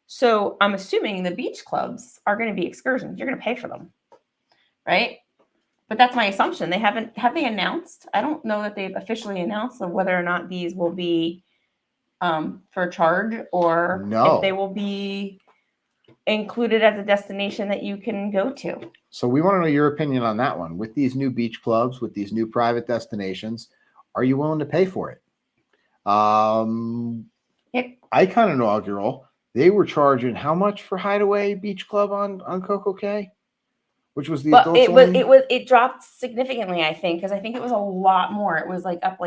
So I'm assuming the beach clubs are going to be excursions. You're going to pay for them, right? But that's my assumption. Have they announced? I don't know that they've officially announced whether or not these will be for a charge or if they will be included as a destination that you can go to. So we want to know your opinion on that one. With these new beach clubs, with these new private destinations, are you willing to pay for it? Icon Inaugural. They were charging how much for Hideaway Beach Club on Coco Cay, which was the adults only? It dropped significantly, I think, because I think it was a lot more. It was up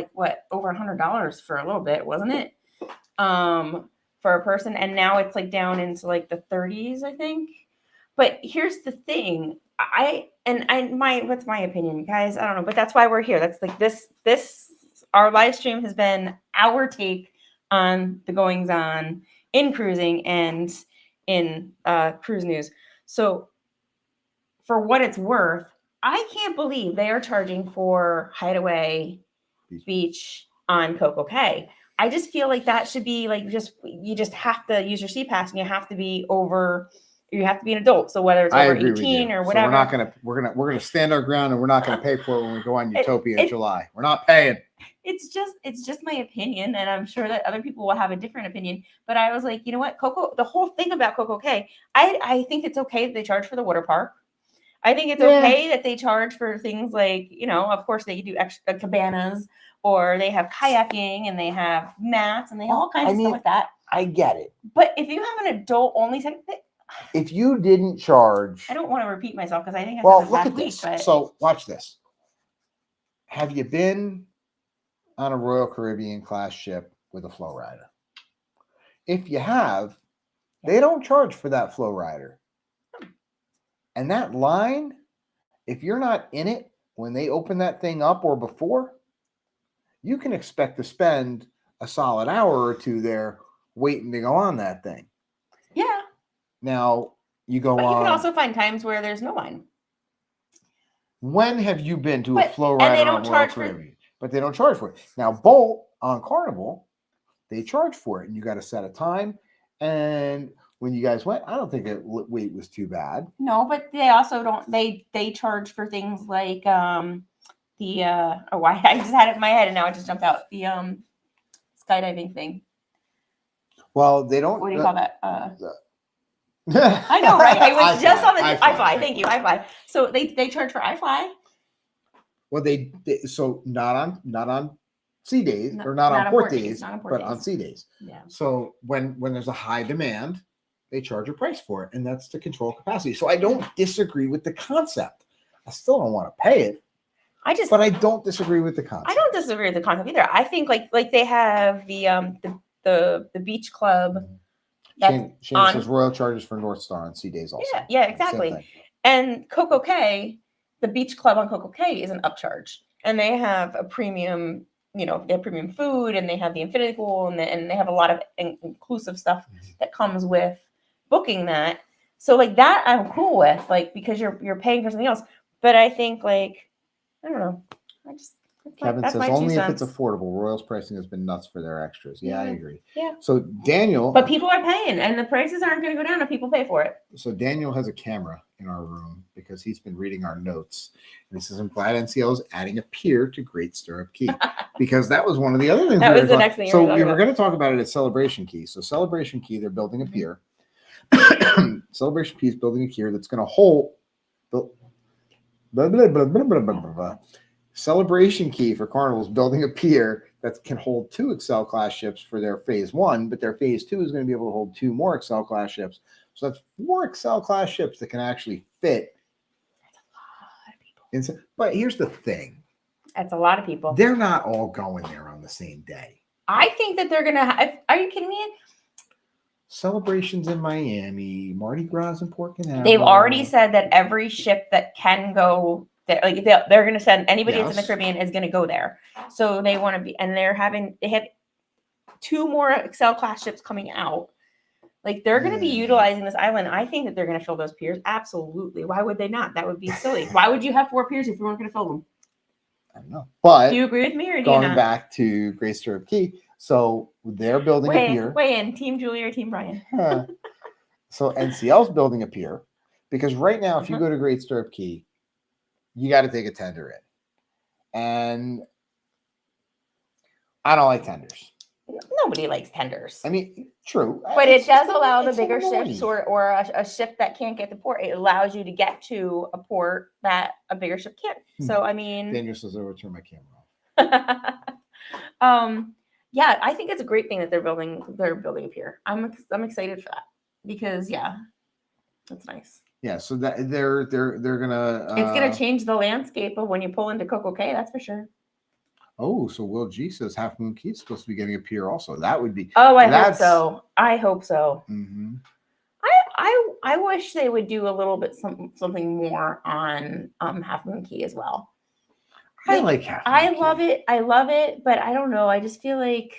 over $100 for a little bit, wasn't it? For a person, and now it's down into the 30s, I think. But here's the thing, what's my opinion, guys? I don't know, but that's why we're here. That's this. Our live stream has been our take on the goings on in cruising and in cruise news. So for what it's worth, I can't believe they are charging for Hideaway Beach on Coco Cay. I just feel like that should be you just have to use your C-Pass and you have to be an adult. So whether it's over 18 or whatever. So we're gonna stand our ground and we're not gonna pay for it when we go on Utopia in July. We're not paying. It's just my opinion, and I'm sure that other people will have a different opinion. But I was like, you know what, the whole thing about Coco Cay, I think it's okay that they charge for the water park. I think it's okay that they charge for things of course they do extra cabanas, or they have kayaking and they have mats and they have all kinds of stuff like that. I get it. But if you have an adult only section, if you didn't charge, I don't want to repeat myself because I think I said this last week. But... So watch this. Have you been on a Royal Caribbean class ship with a flow rider? If you have, they don't charge for that flow rider. And that line, if you're not in it when they open that thing up or before, you can expect to spend a solid hour or two there waiting to go on that thing. Yeah. Now, you go on. But you can also find times where there's no line. When have you been to a flow rider on Royal Caribbean? But they don't charge for it. Now, Bolt on Carnival, they charge for it, and you got to set a time. And when you guys went, I don't think the wait was too bad. No, but they also don't. They charge for things like I just had it in my head and now it just jumped out. The skydiving thing. Well, they don't. What do you call that? I know, right? I was just on the iFly. Thank you, iFly. So they charge for iFly. Well, they so not on C days or not on port days, but on C days. Yeah. So when there's a high demand, they charge a price for it, and that's to control capacity. So I don't disagree with the concept. I still don't want to pay it. But I don't disagree with the concept. I don't disagree with the concept either. I think like they have the beach club. Shane says Royal charges for North Star on C days also. Yeah, exactly. And Coco Cay, the beach club on Coco Cay is an upcharge, and they have a premium. They have premium food, and they have the infinity pool, and they have a lot of inclusive stuff that comes with booking that. So like that, I'm cool with, like, because you're paying for something else. But I think, like, I don't know. Kevin says only if it's affordable. Royal's pricing has been nuts for their extras. Yeah, I agree. Yeah. So Daniel, but people are paying, and the prices aren't going to go down if people pay for it. So Daniel has a camera in our room because he's been reading our notes, and he says, "I'm glad NCL is adding a pier to Great Stirrup Cay," because that was one of the other things. That was the next thing. So we were going to talk about it at Celebration Cay. So Celebration Cay, they're building a pier. Celebration Cay is building a pier that's going to hold. Blah, blah, blah, blah, blah, blah, blah, blah. Celebration Cay for Carnival is building a pier that can hold 2 Excel class ships for their phase 1, but their phase 2 is going to be able to hold 2 more Excel class ships. So that's 4 Excel class ships that can actually fit. That's a lot of people. But here's the thing. That's a lot of people. They're not all going there on the same day. I think that they're going to. Are you kidding me? Celebrations in Miami, Mardi Gras in Port Canaveral. They've already said that every ship that can go. They're going to send anybody that's in the Caribbean is going to go there. So they want to be, and they have 2 more Excel class ships coming out. Like, they're going to be utilizing this island. I think that they're going to fill those piers. Absolutely. Why would they not? That would be silly. Why would you have 4 piers if you weren't going to fill them? I don't know. But do you agree with me, or do going you not? Back to Great Stirrup Cay, so they're building a pier. Weigh in, Team Julie or Team Brian? So NCL's building a pier because right now, if you go to Great Stirrup Cay, you got to take a tender in. And I don't like tenders. Nobody likes tenders. I mean, true. But it does allow the bigger ships or a ship that can't get to port. It allows you to get to a port that a bigger ship can't. So, I mean. Daniel says, I'll return my camera off. Yeah, I think it's a great thing that they're building a pier. I'm excited for that because, yeah, that's nice. Yeah, so that they're gonna. It's gonna change the landscape of when you pull into Coco Cay. That's for sure. Oh, so Will G says Half Moon Cay is supposed to be getting a pier also. That would be. Oh, I hope so. I hope so. Mm-hmm. I wish they would do a little bit something more on Half Moon Cay as well. I like Half Moon Cay. I love it, but I don't know. I just feel like.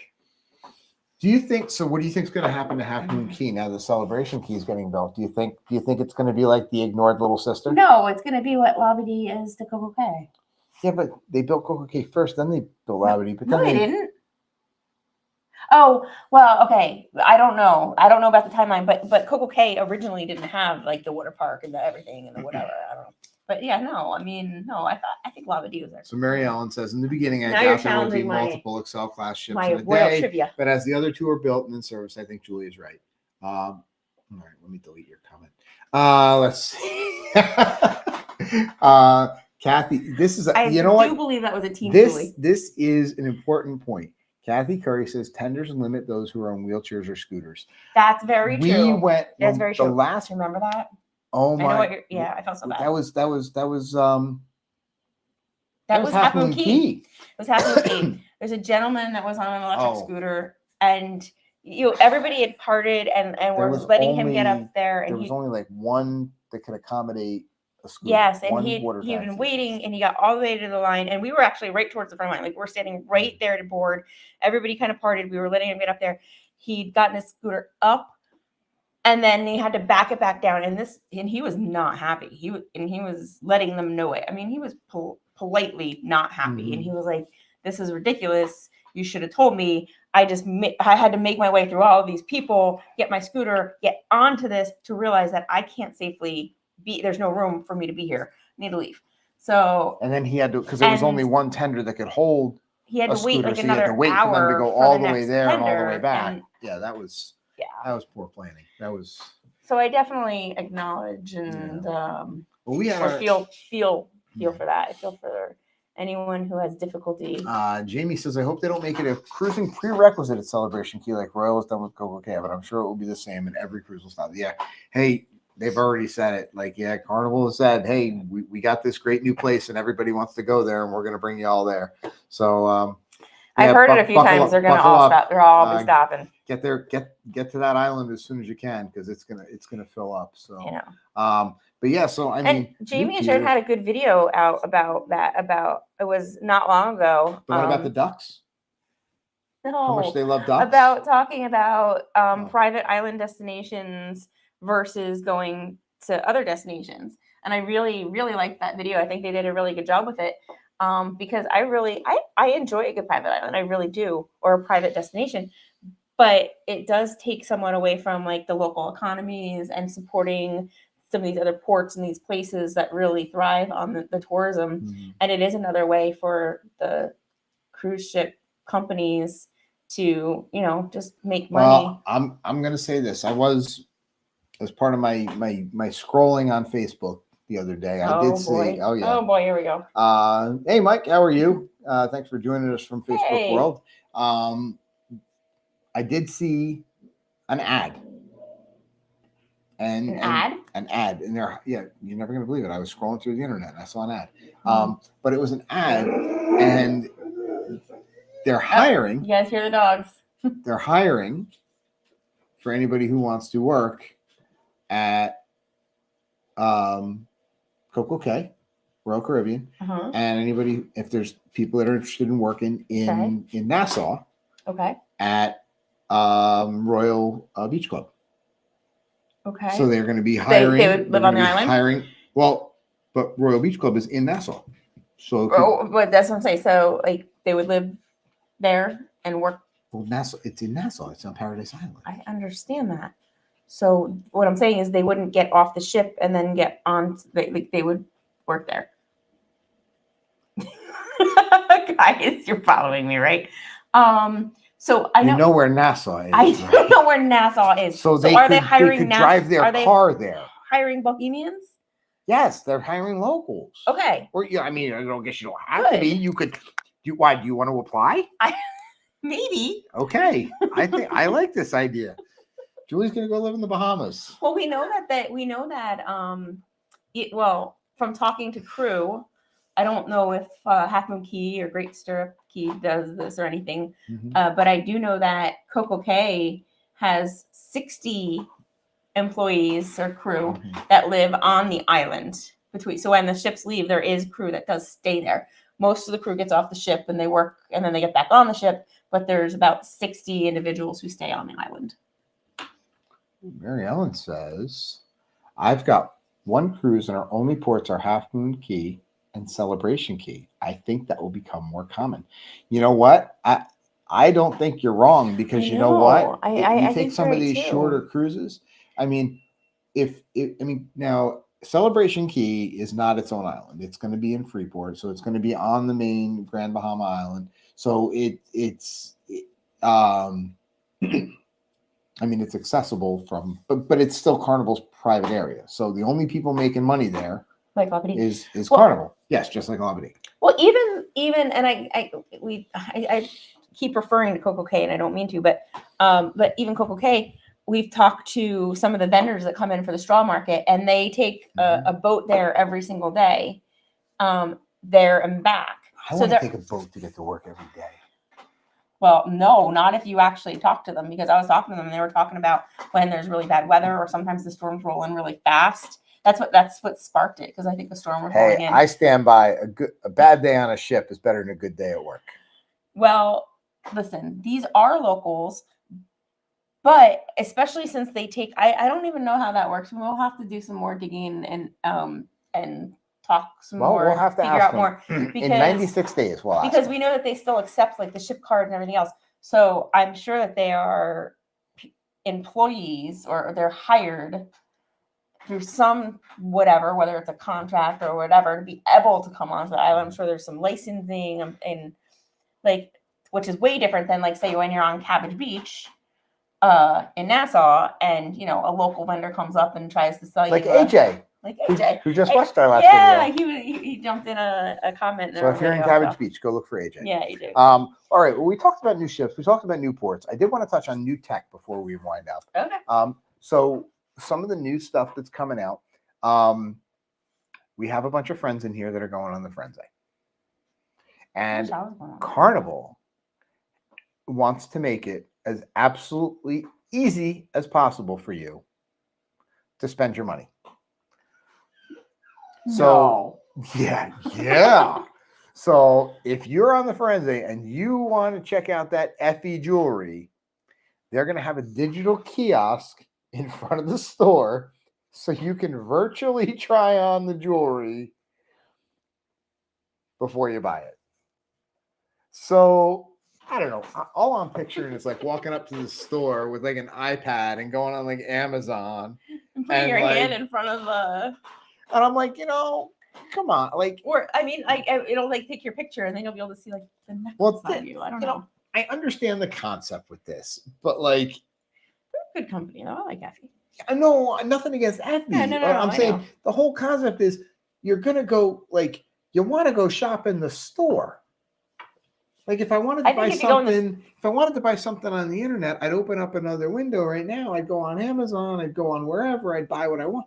Do you think so? What do you think is going to happen to Half Moon Cay now the Celebration Cay is getting built? Do you think it's going to be like the ignored little sister? No, it's going to be what Labadee is to Coco Cay. Yeah, but they built Coco Cay first, then they built Labadee. But then they didn't. Oh, well, okay. I don't know about the timeline, but Coco Cay originally didn't have like the water park and the everything and the whatever. I don't know. But yeah, no. I mean, no. I think Labadee was there. So Mary Ellen says in the beginning, I doubt there will be multiple Excel class ships in a day. Trivia. But as the other 2 are built and in service, I think Julie is right. All right, let me delete your comment. Let's see. Kathy, this is I do believe that was a team. Julie. This is an important point. Kathy Curry says tenders limit those who are on wheelchairs or scooters. That's very true. That's very true. Remember that? Oh my! I felt so bad. That was Half Moon Cay. It was Half Moon Cay. There's a gentleman that was on an electric scooter, and everybody had parted, and we're letting him get up there. And there was only like one that could accommodate a scooter. Yes, and he'd been waiting, and he got all the way to the line, and we were actually right towards the front line. Like, we're standing right there to board. Everybody kind of parted. We were letting him get up there. He'd gotten his scooter up. And then he had to back it back down, and he was not happy. He was letting them know it. I mean, he was politely not happy, and he was like, "This is ridiculous. You should have told me. I had to make my way through all of these people, get my scooter, get onto this to realize that I can't safely be. There's no room for me to be here. I need to leave." So. And then he had to, because there was only one tender that could hold. He had to wait scooter, like so another hour. He had to wait for them to go all the way there and all the way tender, back. Yeah, that was. Yeah, that was poor planning. That was. So I definitely acknowledge and feel for that. I feel for anyone who has difficulty. Jamie says, I hope they don't make it a cruising prerequisite at Celebration Key like Royal has done with Coco Cay, but I'm sure it will be the same and every cruise will stop. Yeah. Hey, they've already said it. Like, yeah, Carnival has said, hey, we got this great new place and everybody wants to go there and we're going to bring you all there. So, I've heard it a few times. They're going to all stop. They're all be stopping. Get there, get to that island as soon as you can because it's gonna fill up. So, but yeah, so I mean, Jamie and Sharon had a good video out about that. It was not long ago. The one about the ducks. No, how much they love ducks. About talking about private island destinations versus going to other destinations, and I really, really liked that video. I think they did a really good job with it. Because I enjoy a good private island. I really do, or a private destination. But it does take someone away from like the local economies and supporting some of these other ports and these places that really thrive on the tourism. Mm-hmm. And it is another way for the cruise ship companies to, just make money. Well, I'm going to say this. I was, as part of my scrolling on Facebook the other day, I did see, oh boy, here we go. Hey, Mike, how are you? Thanks for joining us from Facebook World. I did see an ad. An ad? An ad. And there, yeah, you're never going to believe it. I was scrolling through the internet and I saw an ad. But it was an ad and they're hiring. You guys hear the dogs. They're hiring for anybody who wants to work at Coco Cay, Royal Caribbean, and anybody, if there's people that are interested in working in Nassau, at Royal Beach Club. Okay. So they're going to be hiring. They would live on the island? But Royal Beach Club is in Nassau. So. But that's what I'm saying. So like they would live there and work. Well, Nassau, it's in Nassau. It's on Paradise Island. I understand that. So what I'm saying is they wouldn't get off the ship and then get on. They would work there. Guys, you're following me, right? So I know where Nassau is. I do know where Nassau is. So they could drive their car there. Hiring Bohemians? Yes, they're hiring locals. Okay. Or I mean, I don't guess you don't have to be. You could. Why do you want to apply? Maybe. Okay, I like this idea. Julie's gonna go live in the Bahamas. Well, we know that. From talking to crew, I don't know if Half Moon Cay or Great Stirrup Cay does this or anything, but I do know that Coco Cay has 60 employees or crew that live on the island. So when the ships leave, there is crew that does stay there. Most of the crew gets off the ship and they work, and then they get back on the ship. But there's about 60 individuals who stay on the island. Mary Ellen says, I've got one cruise and our only ports are Half Moon Cay and Celebration Key. I think that will become more common. You know what? I don't think you're wrong because you know what? You take some of these shorter cruises. I mean, now Celebration Key is not its own island. It's going to be in Freeport, so it's going to be on the main Grand Bahama Island. So it's I mean, it's accessible from, but it's still Carnival's private area. So the only people making money there is Carnival. Yes, just like Labadee. Well, even, and I keep referring to Coco Cay, and I don't mean to, but even Coco Cay, we've talked to some of the vendors that come in for the straw market, and they take a boat there every single day, there and back. I want to take a boat to get to work every day. Well, no, not if you actually talk to them, because I was talking to them and they were talking about when there's really bad weather or sometimes the storms roll in really fast. That's what sparked it, because I think the storm was rolling in. I stand by a bad day on a ship is better than a good day at work. Well, listen, these are locals, but especially since they take, I don't even know how that works. We'll have to do some more digging and talk some more. We'll have to figure ask out them. more In 96 days. Because we know that they still accept like the ship card and everything else. So I'm sure that they are employees or they're hired through some whatever, whether it's a contract or whatever, to be able to come onto the island. I'm sure there's some licensing and like, which is way different than like say when you're on Cabbage Beach, in Nassau, and a local vendor comes up and tries to sell you AJ. Like AJ, who just watched our last video. Yeah, he jumped in a comment. So if you're in Cabbage Beach, go look for AJ. Yeah, AJ. All right. Well, we talked about new ships. We talked about new ports. I did want to touch on new tech before we wind up. Okay. So some of the new stuff that's coming out. We have a bunch of friends in here that are going on the Frenzy. And Carnival wants to make it as absolutely easy as possible for you to spend your money. So, yeah. So if you're on the Frenzy and you want to check out that Effie jewelry, they're going to have a digital kiosk in front of the store so you can virtually try on the jewelry before you buy it. So I don't know. All I'm picturing is like walking up to the store with like an iPad and going on like Amazon and putting your hand in front of the. And I'm like, come on, like, or I mean, like it'll like take your picture and then you'll be able to see like the necklace on you. I don't know. I understand the concept with this, but like, they're a good company though. I like Effie. No, nothing against Effie. Yeah, no, I'm saying the whole concept is you're gonna go like you want to go shop in the store. Like if I wanted to buy something, if I wanted to buy something on the internet, I'd open up another window right now. I'd go on Amazon. I'd go on wherever. I'd buy what I want.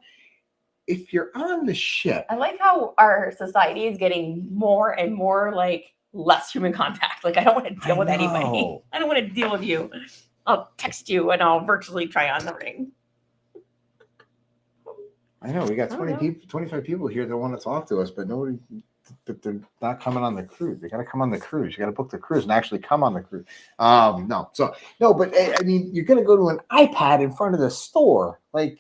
If you're on the ship, I like how our society is getting more and more like less human contact. Like I don't want to deal with anybody. I don't want to deal with you. I'll text you and I'll virtually try on the ring. I know we got 25 people here that want to talk to us, but nobody. But they're not coming on the cruise. They got to come on the cruise. You got to book the cruise and actually come on the cruise. But I mean, you're going to go to an iPad in front of the store. Like,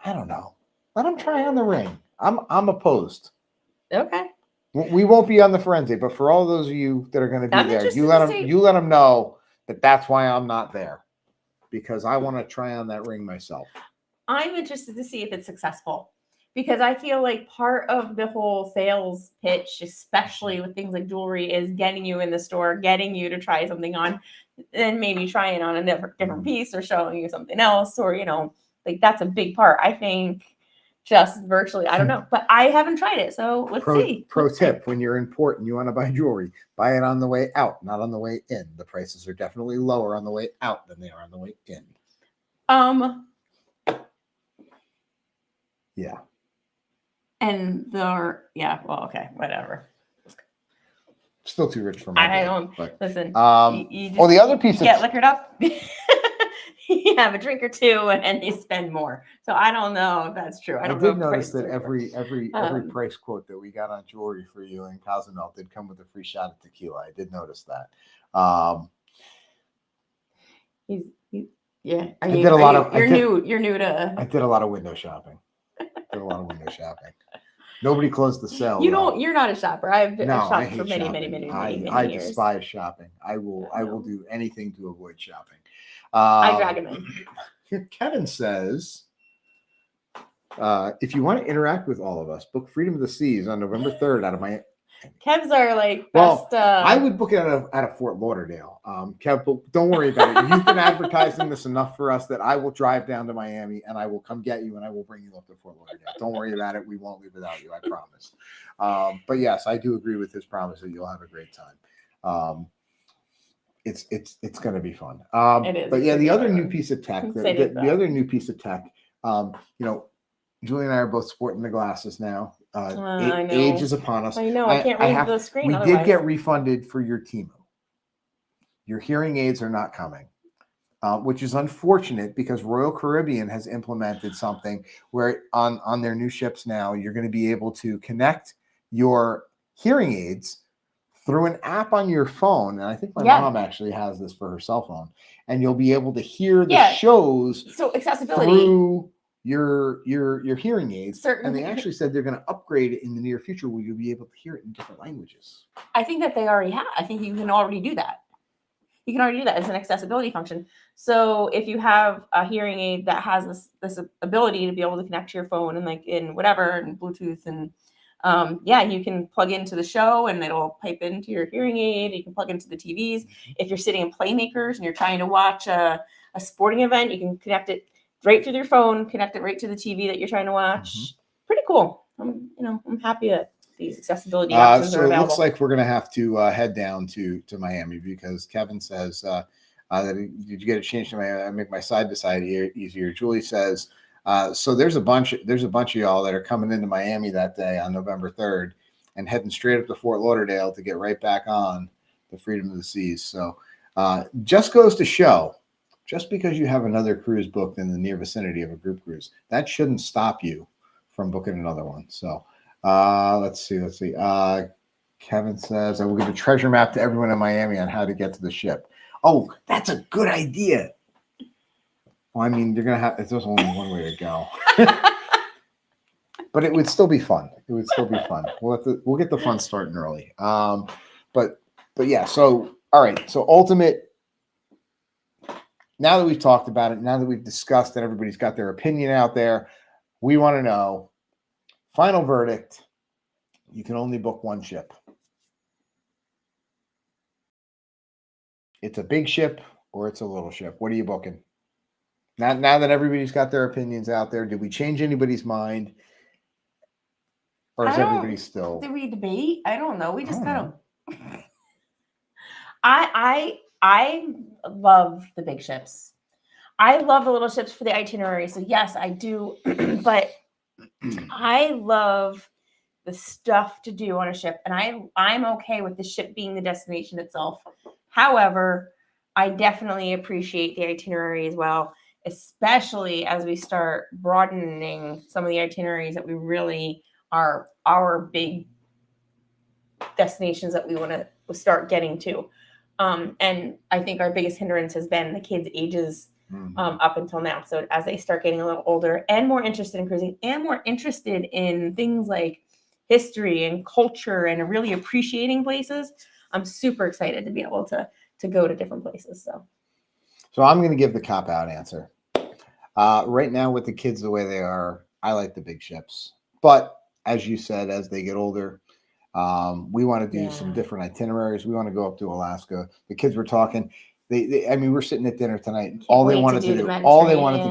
I don't know. Let them try on the ring. I'm opposed. Okay. We won't be on the Frenzy, but for all those of you that are going to be there, you let them know that that's why I'm not there, because I want to try on that ring myself. I'm interested to see if it's successful. Because I feel like part of the whole sales pitch, especially with things like jewelry, is getting you in the store, getting you to try something on, and maybe trying on a different piece or showing you something else, or, like that's a big part. I think just virtually, I don't know, but I haven't tried it. So let's see. Pro tip, when you're in port and you want to buy jewelry, buy it on the way out, not on the way in. The prices are definitely lower on the way out than they are on the way in. Yeah. And okay, whatever. Still too rich for my I don't listen. The other piece get liquored up. You have a drink or two and you spend more. So I don't know if that's true. I did notice that every price quote that we got on jewelry for you in Cozumel did come with a free shot of tequila. I did notice that. Yeah. You're new to. I did a lot of window shopping. Nobody closed the sale. You're not a shopper. I've shopped for many years. I despise shopping. I will do anything to avoid shopping. I drag him in. Kevin says, if you want to interact with all of us, book Freedom of the Seas on November 3rd out of my. Kev's are like best. I would book it out of Fort Lauderdale. Kev, but don't worry about it. You've been advertising this enough for us that I will drive down to Miami and I will come get you and I will bring you up to Fort Lauderdale. Don't worry about it. We won't leave without you. I promise. But yes, I do agree with his promise that you'll have a great time. It's going to be fun. It is. But yeah, the other new piece of tech. The other new piece of tech. Julie and I are both sporting the glasses now. Age is upon us. I know. I can't read the screen. We did get refunded for your Temu. Your hearing aids are not coming, which is unfortunate because Royal Caribbean has implemented something where on their new ships now, you're going to be able to connect your hearing aids through an app on your phone. And I think my mom actually has this for her cell phone. And you'll be able to hear the shows through your hearing aids. And they actually said they're going to upgrade it in the near future where you'll be able to hear it in different languages. I think that they already have. I think you can already do that. You can already do that as an accessibility function. So if you have a hearing aid that has this ability to be able to connect to your phone and like in whatever and Bluetooth and you can plug into the show and it'll pipe into your hearing aid. You can plug into the TVs. If you're sitting in Playmakers and you're trying to watch a a sporting event. You can connect it right through your phone, connect it right to the TV that you're trying to watch. Pretty cool. I'm happy that these accessibility options are available. So it looks like we're going to have to head down to Miami, because Kevin says that did you get a chance to make my side to side easier? Julie says, so there's a bunch of y'all that are coming into Miami that day on November 3rd and heading straight up to Fort Lauderdale to get right back on the Freedom of the Seas. So just goes to show, just because you have another cruise booked in the near vicinity of a group cruise, that shouldn't stop you from booking another one. So let's see. Kevin says, I will give a treasure map to everyone in Miami on how to get to the ship. Oh, that's a good idea. Well, I mean, there's only one way to go. But it would still be fun. We'll get the fun starting early. But yeah, so all right. So ultimate, now that we've talked about it, now that we've discussed that everybody's got their opinion out there, we want to know, final verdict, you can only book one ship. It's a big ship or it's a little ship. What are you booking? Now that everybody's got their opinions out there, did we change anybody's mind? Or is everybody still? Did we debate? I don't know. We just kind of. I love the big ships. I love the little ships for the itinerary. So yes, I do. But I love the stuff to do on a ship, and I'm okay with the ship being the destination itself. However, I definitely appreciate the itinerary as well, especially as we start broadening some of the itineraries that we really are our big destinations that we want to start getting to. And I think our biggest hindrance has been the kids' ages up until now. So as they start getting a little older and more interested in cruising and more interested in things like history and culture and really appreciating places, I'm super excited to be able to go to different places. So I'm going to give the cop-out answer. Right now with the kids the way they are, I like the big ships. But as you said, as they get older, we want to do some different itineraries. We want to go up to Alaska. The kids were talking. We're sitting at dinner tonight. All they wanted to do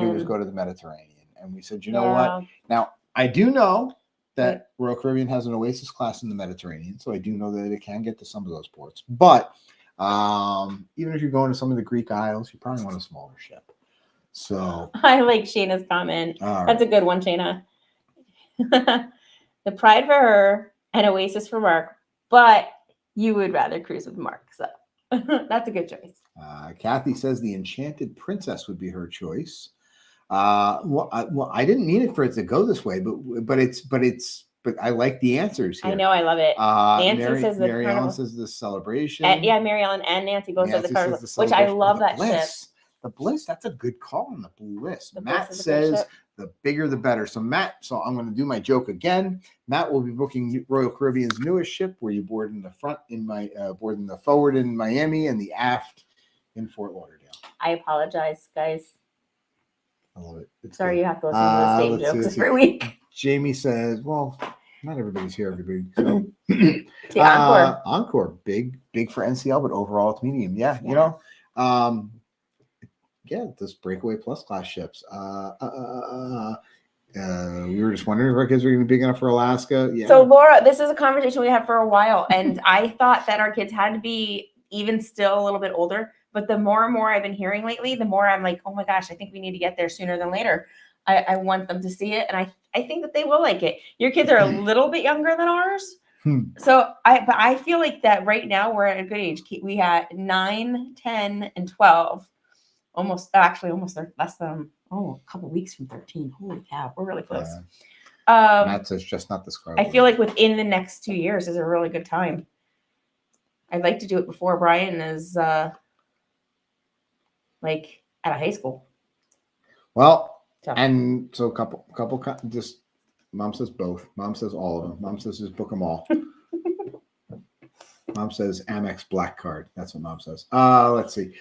was go to the Mediterranean. And we said, you know what? Now, I do know that Royal Caribbean has an Oasis class in the Mediterranean. So I do know that it can get to some of those ports. But even if you're going to some of the Greek Isles, you probably want a smaller ship. So I like Shayna's comment. That's a good one, Shayna. The Pride for her and Oasis for Mark, but you would rather cruise with Mark. So that's a good choice. Kathy says the Enchanted Princess would be her choice. I didn't mean it for it to go this way, but I like the answers here. I know, I love it. Nancy says the Mary Ellen says the Celebration. Mary Ellen and Nancy both said the Carnival, which I love that ship. The Bliss, that's a good call on the Bliss. Matt says the bigger the better. So I'm going to do my joke again. Matt will be booking Royal Caribbean's newest ship, where you board in the front board in the forward in Miami and the aft in Fort Lauderdale. I apologize, guys. I love it. Sorry, you have to listen to the same jokes every week. Jamie says, well, not everybody's here, everybody. So the Encore. Encore, big for NCL, but overall it's medium. Yeah. You know. This Breakaway Plus class ships. We were just wondering if our kids were going to be big enough for Alaska. Yeah. So Laura, this is a conversation we had for a while, and I thought that our kids had to be even still a little bit older. But the more and more I've been hearing lately, the more I'm like, oh my gosh, I think we need to get there sooner than later. I want them to see it, and I think that they will like it. Your kids are a little bit younger than ours. So I feel like that right now we're at a good age. We had 9, 10, and 12. Almost less than a couple weeks from 13. Holy cow, we're really close. Matt says just not the Scarlet. I feel like within the next 2 years is a really good time. I'd like to do it before Brian is like out of high school. Well, and so a couple just mom says both. Mom says all of them. Mom says just book them all. Mom says Amex Black Card. That's what Mom says. Let's see.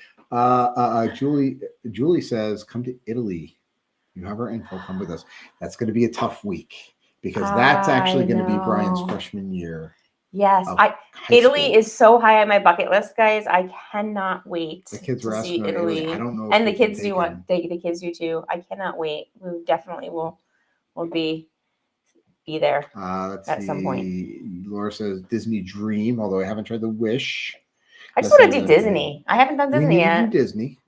Julie says, come to Italy. You have our info. Come with us. That's going to be a tough week because that's actually going to be Brian's freshman year. Yes, Italy is so high on my bucket list, guys. I cannot wait the kids were to asking see Italy. I don't know. And the kids do want the kids do too. I cannot wait. We definitely will be there at some point. Laura says Disney Dream, although I haven't tried the Wish. I just want to do Disney. I haven't done Disney yet. We need to do Disney.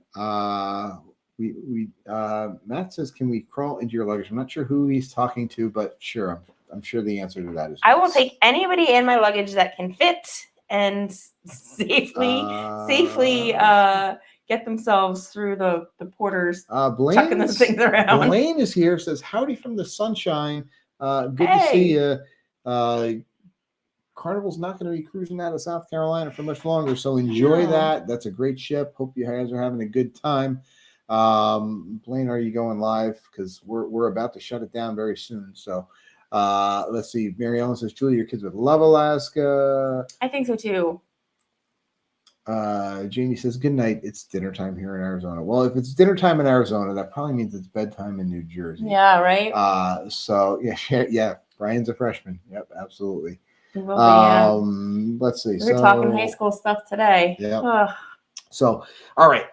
Matt says, can we crawl into your luggage? I'm not sure who he's talking to, but sure, I'm sure the answer to that is I will take anybody in my luggage that can fit and safely get themselves through the porters chucking those things around. Blaine is here, says, howdy from the sunshine. Good to see you. Carnival's not going to be cruising out of South Carolina for much longer, so enjoy that. That's a great ship. Hope you guys are having a good time. Blaine, are you going live? Because we're about to shut it down very soon. So let's see. Mary Ellen says, Julie, your kids would love Alaska. I think so too. Jamie says, good night. It's dinner time here in Arizona. Well, if it's dinner time in Arizona, that probably means it's bedtime in New Jersey. Yeah, right. So yeah. Brian's a freshman. Yep, absolutely. Let's see. We're talking high school stuff today. Yeah. So, all right.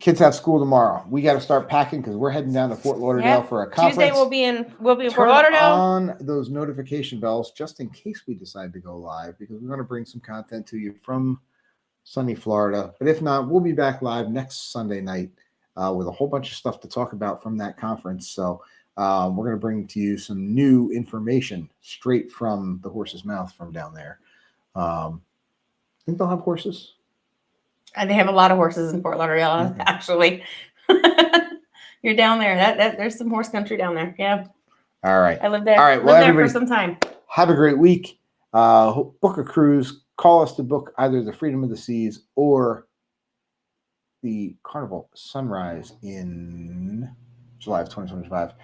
Kids have school tomorrow. We got to start packing because we're heading down to Fort Lauderdale for a conference. Tuesday we'll be in Fort Lauderdale. On those notification bells just in case we decide to go live, because we're going to bring some content to you from sunny Florida. But if not, we'll be back live next Sunday night with a whole bunch of stuff to talk about from that conference. So we're going to bring to you some new information straight from the horse's mouth from down there. Think they'll have horses? And they have a lot of horses in Fort Lauderdale, actually. You're down there. There's some horse country down there. Yeah. All right. I live there. All right. Well, lived there for some time. Have a great week. Book a cruise. Call us to book either the Freedom of the Seas or the Carnival Sunrise in July of 2025.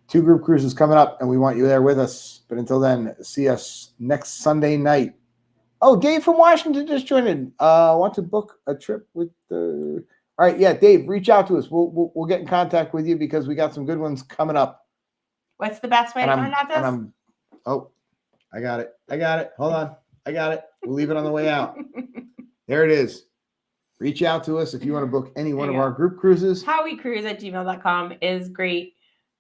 2 group cruises coming up, and we want you there with us. But until then, see us next Sunday night. Oh, Dave from Washington just joined in. Want to book a trip with the... All right, yeah, Dave, reach out to us. We'll get in contact with you because we got some good ones coming up. What's the best way to find out this? I got it. Hold on. I got it. We'll leave it on the way out. There it is. Reach out to us if you want to book any one of our group cruises. howicruise@gmail.com is great.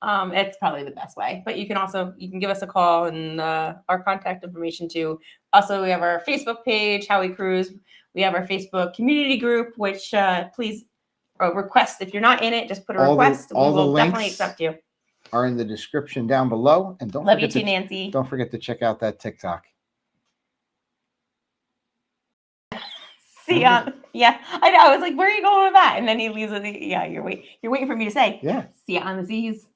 It's probably the best way, but you can give us a call and our contact information too. Also, we have our Facebook page, How We Cruise. We have our Facebook community group, which please request. If you're not in it, just put a request. We will definitely accept you. Are in the description down below. And love you too, Nancy. Don't forget to check out that TikTok. See ya. Yeah, I know. I was like, where are you going with that? And then he leaves with you're waiting for me to say, yeah. See ya on the Z's.